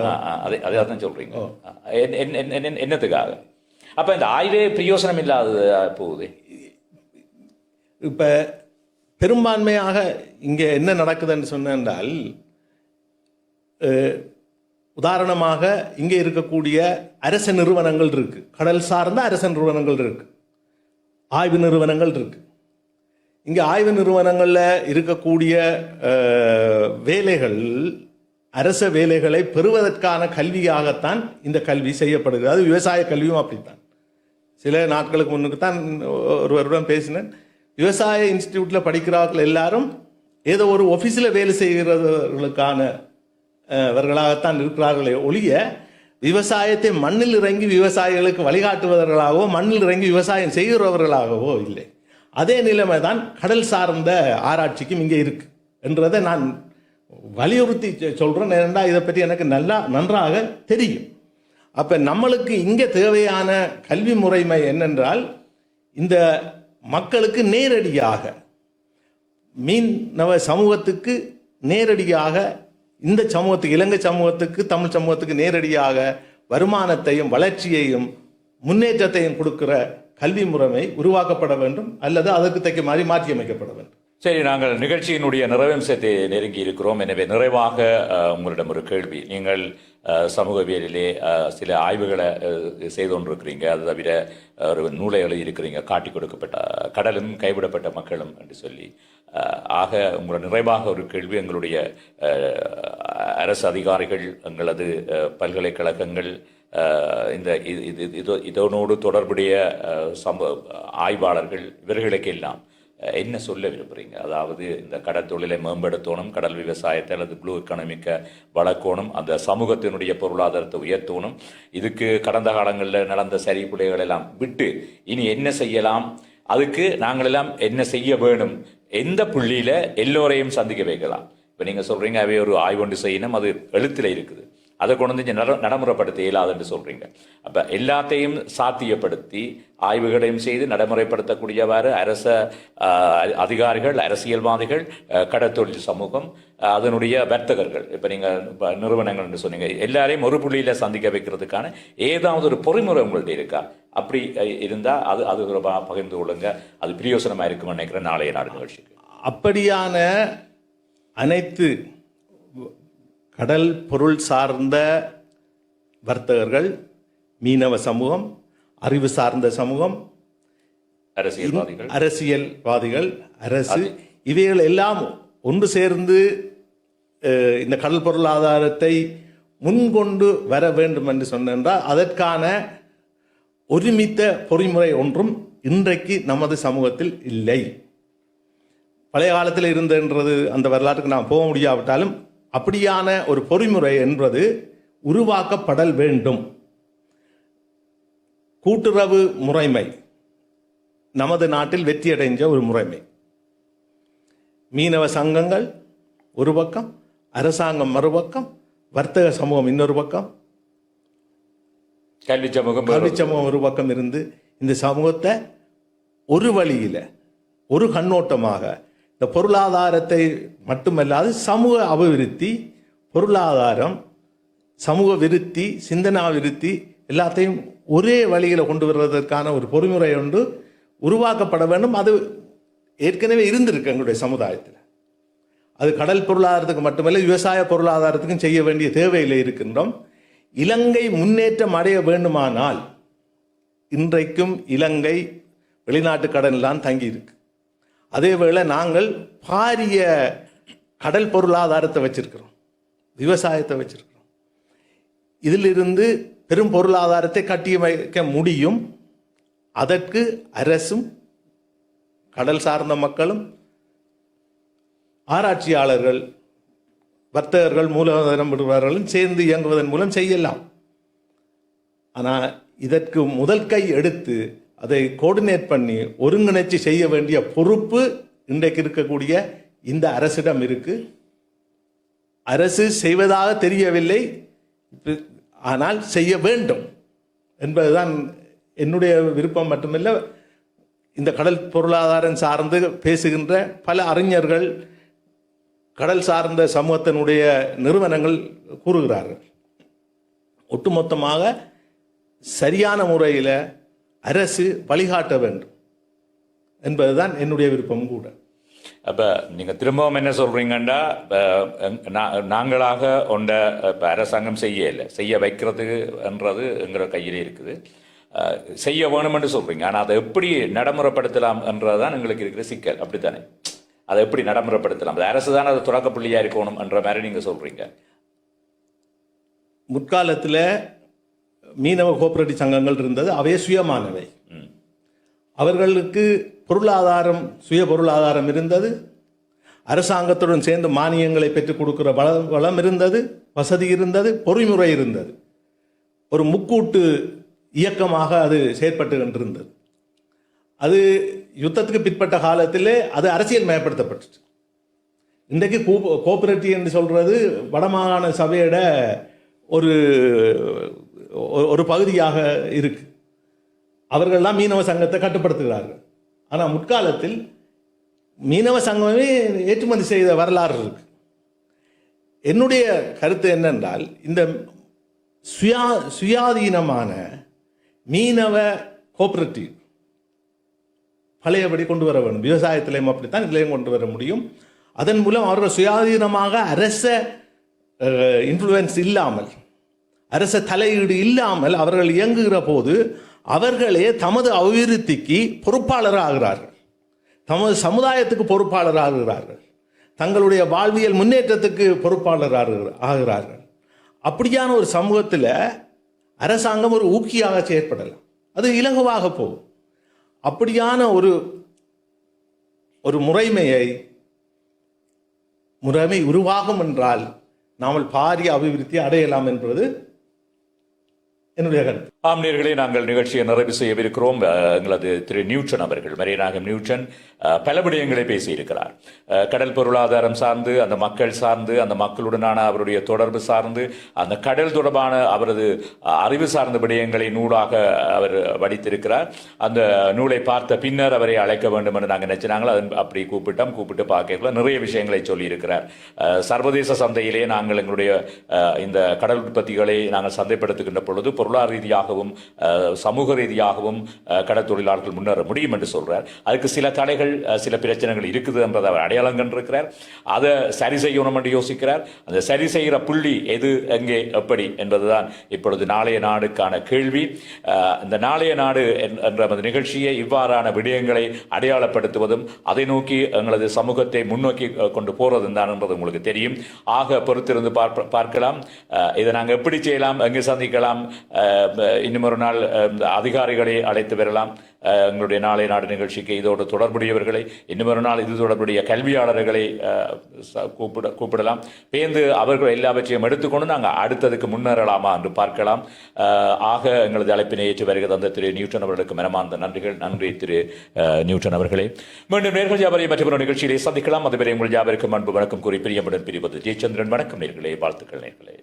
அதான் சொல்றீங்க. என்னத்துக்காக அப்ப இந்த ஆய்வே பிரயோசனம் இல்லாத போகுது? இப்ப பெரும்பான்மையாக இங்க என்ன நடக்குதுன்னு சொன்னால், உதாரணமாக இங்கே இருக்கக்கூடிய அரச நிறுவனங்கள் இருக்கு, கடல் சார்ந்த அரச நிறுவனங்கள் இருக்கு, ஆய்வு நிறுவனங்கள் இருக்கு. இங்கே ஆய்வு நிறுவனங்களில் இருக்கக்கூடிய வேலைகள் அரச வேலைகளை பெறுவதற்கான கல்வியாகத்தான் இந்த கல்வி செய்யப்படுகிறது. அது விவசாய கல்வியும் அப்படித்தான். சில நாட்களுக்கு முன்னுக்கு தான் ஒருவருடன் பேசினேன். விவசாய இன்ஸ்டிடியூட்டில் படிக்கிறார்கள் எல்லாரும் ஏதோ ஒரு ஆஃபீஸில் வேலை செய்கிறவர்களுக்கான அவர்களாகத்தான் இருக்கிறார்களே ஒழிய விவசாயத்தை மண்ணில் இறங்கி விவசாயிகளுக்கு வழிகாட்டுவதற்காகவோ மண்ணில் இறங்கி விவசாயம் செய்கிறவர்களாகவோ இல்லை. அதே நிலைமை தான் கடல் சார்ந்த ஆராய்ச்சிக்கும் இங்கே இருக்கு என்றதை நான் வலியுறுத்தி சொல்றேன். ஏன்னா இதை பற்றி எனக்கு நன்றாக தெரியும். அப்ப நம்மளுக்கு இங்கே தேவையான கல்வி முறைமை என்னென்றால், இந்த மக்களுக்கு நேரடியாக மீனவ சமூகத்துக்கு நேரடியாக, இந்த சமூகத்துக்கு, இலங்கை சமூகத்துக்கு, தமிழ் சமூகத்துக்கு நேரடியாக வருமானத்தையும் வளர்ச்சியையும் முன்னேற்றத்தையும் கொடுக்கிற கல்வி முறைமை உருவாக்கப்பட வேண்டும், அல்லது அதற்கு தக்க மாதிரி மாற்றியமைக்கப்பட வேண்டும். சரி, நாங்கள் நிகழ்ச்சியினுடைய நிறைவம்சத்தை நெருங்கி இருக்கிறோம். எனவே நிறைவாக உங்களிடம் ஒரு கேள்வி. நீங்கள் சமூகவியலிலே சில ஆய்வுகளை செய்து கொண்டிருக்கிறீங்க, அது தவிர ஒரு நூலை எழுதியிருக்கிறீங்க, காட்டி கொடுக்கப்பட்ட கடலும் கைவிடப்பட்ட மக்களும் என்று சொல்லி. ஆக உங்களோட நிறைவாக ஒரு கேள்வி, எங்களுடைய அரசு அதிகாரிகள், எங்களது பல்கலைக்கழகங்கள், இந்த இதனோடு தொடர்புடைய ஆய்வாளர்கள், இவர்களுக்கு எல்லாம் என்ன சொல்ல விரும்புகிறீங்க? அதாவது இந்த கடல் தொழிலை மேம்படுத்தணும், கடல் விவசாயத்தை அல்லது ப்ளூ எக்கானமிக்கை வளர்க்கணும், அந்த சமூகத்தினுடைய பொருளாதாரத்தை உயர்த்தணும். இதுக்கு கடந்த காலங்களில் நடந்த சரிப்புடைகள் எல்லாம் விட்டு இனி என்ன செய்யலாம், அதுக்கு நாங்கள் எல்லாம் என்ன செய்ய வேணும், எந்த புள்ளியில் எல்லோரையும் சந்திக்க வைக்கலாம்? இப்போ நீங்கள் சொல்கிறீங்க அவை ஒரு ஆய்வொன்று செய்யணும், அது எழுத்தில் இருக்குது. அதை கொண்டு வந்து நடைமுறைப்படுத்த இயலாதுன்னு சொல்றீங்க. அப்ப எல்லாத்தையும் சாத்தியப்படுத்தி ஆய்வுகளையும் செய்து நடைமுறைப்படுத்தக்கூடியவாறு அரச அதிகாரிகள், அரசியல்வாதிகள், கடற்தொழில் சமூகம், அதனுடைய வர்த்தகர்கள், இப்ப நீங்க நிறுவனங்கள் சொன்னீங்க, எல்லாரையும் ஒரு புள்ளியில சந்திக்க வைக்கிறதுக்கான ஏதாவது ஒரு பொறிமுறை உங்கள்ட்ட இருக்கா? அப்படி இருந்தா அது பகிர்ந்து கொள்ளுங்க. அது பிரயோசனமா இருக்கும்னு நினைக்கிறேன் நாளைய நாடு நிகழ்ச்சிக்கு. அப்படியான அனைத்து கடல் பொருள் சார்ந்த வர்த்தகர்கள், மீனவ சமூகம், அறிவு சார்ந்த சமூகம், அரசியல்வாதிகள், அரசு, இவைகள் எல்லாம் ஒன்று சேர்ந்து இந்த கடல் பொருளாதாரத்தை முன்கொண்டு வர வேண்டும் என்று சொன்னால் அதற்கான ஒருமித்த பொறிமுறை ஒன்றும் இன்றைக்கு நமது சமூகத்தில் இல்லை. பழைய காலத்தில் இருந்தது அந்த வரலாற்றுக்கு நாம் போக முடியாவிட்டாலும் அப்படியான ஒரு பொறிமுறை என்பது உருவாக்கப்படல் வேண்டும். கூட்டுறவு முறைமை நமது நாட்டில் வெற்றியடைஞ்ச ஒரு முறைமை. மீனவ சங்கங்கள் ஒரு பக்கம், அரசாங்கம் மறுபக்கம், வர்த்தக சமூகம் இன்னொரு பக்கம், கல்வி சமூகம் ஒரு பக்கம் இருந்து இந்த சமூகத்தை ஒரு வழியில ஒரு கண்ணோட்டமாக இந்த பொருளாதாரத்தை மட்டுமல்லாது சமூக அபிவிருத்தி, பொருளாதாரம், சமூக விருத்தி, சிந்தனா விருத்தி எல்லாத்தையும் ஒரே வழியில் கொண்டு வருவதற்கான ஒரு பொறிமுறை ஒன்று உருவாக்கப்பட வேண்டும். அது ஏற்கனவே இருந்திருக்கு எங்களுடைய சமுதாயத்தில். அது கடல் பொருளாதாரத்துக்கு மட்டுமல்ல, விவசாய பொருளாதாரத்துக்கும் செய்ய வேண்டிய தேவையில் இருக்கின்றோம். இலங்கை முன்னேற்றம் அடைய வேண்டுமானால் இன்றைக்கும் இலங்கை வெளிநாட்டு கடன்லாம் தங்கி இருக்கு. அதேவேளை நாங்கள் பாரிய கடல் பொருளாதாரத்தை வச்சிருக்கிறோம், விவசாயத்தை வச்சிருக்கிறோம். இதிலிருந்து பெரும் பொருளாதாரத்தை கட்டியமைக்க முடியும். அதற்கு அரசும் கடல் சார்ந்த மக்களும் ஆராய்ச்சியாளர்கள், வர்த்தகர்கள், மூலதனம் விடுபவர்களும் சேர்ந்து இயங்குவதன் மூலம் செய்யலாம். ஆனால் இதற்கு முதல் கை எடுத்து அதை கோஆர்டினேட் பண்ணி ஒருங்கிணைச்சு செய்ய வேண்டிய பொறுப்பு இன்றைக்கு இருக்கக்கூடிய இந்த அரசிடம் இருக்கு. அரசு செய்வதாக தெரியவில்லை, ஆனால் செய்ய வேண்டும் என்பதுதான் என்னுடைய விருப்பம். மட்டுமல்ல, இந்த கடல் பொருளாதாரம் சார்ந்து பேசுகின்ற பல அறிஞர்கள், கடல் சார்ந்த சமூகத்தினுடைய நிறுவனங்கள் கூறுகிறார்கள். ஒட்டுமொத்தமாக சரியான முறையில் அரசு வழிகாட்ட வேண்டும் என்பதுதான் என்னுடைய விருப்பம் கூட. அப்போ நீங்கள் திரும்பவும் என்ன சொல்கிறீங்கன்னா, நாங்களாக ஒன்றை இப்போ அரசாங்கம் செய்ய வைக்கிறதுன்றது எங்கிற கையிலே இருக்குது, செய்ய வேணும்னு சொல்கிறீங்க. ஆனால் அதை எப்படி நடைமுறைப்படுத்தலாம் என்றதான் எங்களுக்கு இருக்கிற சிக்கல். அப்படித்தானே? அதை எப்படி நடைமுறைப்படுத்தலாம்? அது அரசு தான் அதை தொடக்க புள்ளியாக இருக்கணும் என்ற மாதிரி நீங்கள் சொல்கிறீங்க. முற்காலத்தில் மீனவ கோஆபரேட்டிவ் சங்கங்கள் இருந்தது. அவை சுயமானவை. அவர்களுக்கு பொருளாதாரம், சுய பொருளாதாரம் இருந்தது. அரசாங்கத்துடன் சேர்ந்து மானியங்களை பெற்றுக் கொடுக்கிற வளம் இருந்தது, வசதி இருந்தது, பொறிமுறை இருந்தது. ஒரு முக்கூட்டு இயக்கமாக அது செயற்பட்டு கொண்டிருந்தது. அது யுத்தத்துக்கு பிற்பட்ட காலத்திலே அது அரசியல் மயப்படுத்தப்பட்டுச்சு. இன்றைக்கு கோஆபரேட்டிவ் என்று சொல்றது வடமாகாண சபையோட ஒரு பகுதியாக இருக்கு. அவர்கள்லாம் மீனவ சங்கத்தை கட்டுப்படுத்துகிறார்கள். ஆனால் முற்காலத்தில் மீனவ சங்கமே ஏற்றுமதி செய்த வரலாறு இருக்கு. என்னுடைய கருத்து என்னென்றால், இந்த சுயாதீனமான மீனவ கோஆபரேட்டிவ் பழையபடி கொண்டு வர வேண்டும். விவசாயத்திலையும் அப்படித்தான், இதிலையும் கொண்டு வர முடியும். அதன் மூலம் அவர்கள் சுயாதீனமாக அரச இன்ஃப்ளூயன்ஸ் இல்லாமல், அரச தலையீடு இல்லாமல் அவர்கள் இயங்குகிற போது அவர்களே தமது அபிவிருத்திக்கு பொறுப்பாளராகிறார்கள், தமது சமுதாயத்துக்கு பொறுப்பாளராகிறார்கள், தங்களுடைய வாழ்வியல் முன்னேற்றத்துக்கு பொறுப்பாளராகிறார்கள். அப்படியான ஒரு சமூகத்தில் அரசாங்கம் ஒரு ஊக்கியாக செயற்படலாம், அது இலகுவாக போகும். அப்படியான ஒரு முறைமை உருவாகும் என்றால் நாமல் பாரிய அபிவிருத்தி அடையலாம் என்பது என்னுடைய கருத்து. ஆம் நேயர்களே, நாங்கள் நிகழ்ச்சியை நிறைவு செய்யவிருக்கிறோம். எங்களது திரு நியூட்டன் அவர்கள், மரியநாயகம் நியூட்டன் பல விடயங்களை பேசியிருக்கிறார். கடல் பொருளாதாரம் சார்ந்து, அந்த மக்கள் சார்ந்து, அந்த மக்களுடனான அவருடைய தொடர்பு சார்ந்து, அந்த கடல் தொடர்பான அவரது அறிவு சார்ந்த விடயங்களை நூலாக அவர் வடித்திருக்கிறார். அந்த நூலை பார்த்த பின்னர் அவரை அழைக்க வேண்டும் என்று நாங்கள் நினைச்சினாங்களோ அப்படி கூப்பிட்டு பார்க்கல நிறைய விஷயங்களை சொல்லியிருக்கிறார். சர்வதேச சந்தையிலே நாங்கள் எங்களுடைய இந்த கடல் உற்பத்திகளை நாங்கள் சந்தைப்படுத்துகின்ற பொழுது பொருளாதார ரீதியாகவும் சமூக ரீதியாகவும் கடல் தொழிலாளர்கள் முன்னேற முடியும் என்று சொல்றார். அதுக்கு சில தடைகள் சில பிரச்சனைகள் இருக்குது என்பதை அவர் அடையாளம் கண்டிருக்கிறார். அதை சரி செய்யணும் என்று யோசிக்கிறார். அந்த சரி செய்கிற புள்ளி எது, எங்கே, எப்படி என்பதுதான் இப்பொழுது நாளைய நாடுக்கான கேள்வி. இந்த நாளைய நாடு என்ற நிகழ்ச்சியை இவ்வாறான விடயங்களை அடையாளப்படுத்துவதும் அதை நோக்கி எங்களது சமூகத்தை முன்னோக்கி கொண்டு போறதும் தான் என்பது உங்களுக்கு தெரியும். ஆக பொறுத்திருந்து பார்க்கலாம். இதை நாங்கள் எப்படி செய்யலாம், எங்கே சந்திக்கலாம், இன்னும் ஒரு நாள் அதிகாரிகளை அழைத்து வரலாம். எங்களுடைய நாளைய நாடு நிகழ்ச்சிக்கு இதோடு தொடர்புடையவர்களை, இன்னும் ஒரு நாள் இது தொடர்புடைய கல்வியாளர்களை கூப்பிடலாம். பேர்ந்து அவர்கள் எல்லாவற்றையும் எடுத்துக்கொண்டு நாங்கள் அடுத்ததுக்கு முன்னேறலாமா என்று பார்க்கலாம். ஆக எங்களது அழைப்பினை ஏற்று வருகிற அந்த திரு நியூட்டன் அவர்களுக்கு மனமார்ந்த நன்றிகள். நன்றி திரு நியூட்டன் அவர்களே. மீண்டும் நேர்கள் ஜாபரை மற்றொரு நிகழ்ச்சியிலே சந்திக்கலாம். அதுவரை உங்கள் ஜாபருக்கு அன்பு வணக்கம் கூறி பிரியமுடன் பிரிவது ஜெயச்சந்திரன். வணக்கம் நேர்களே, வாழ்த்துக்கள் நேர்களே.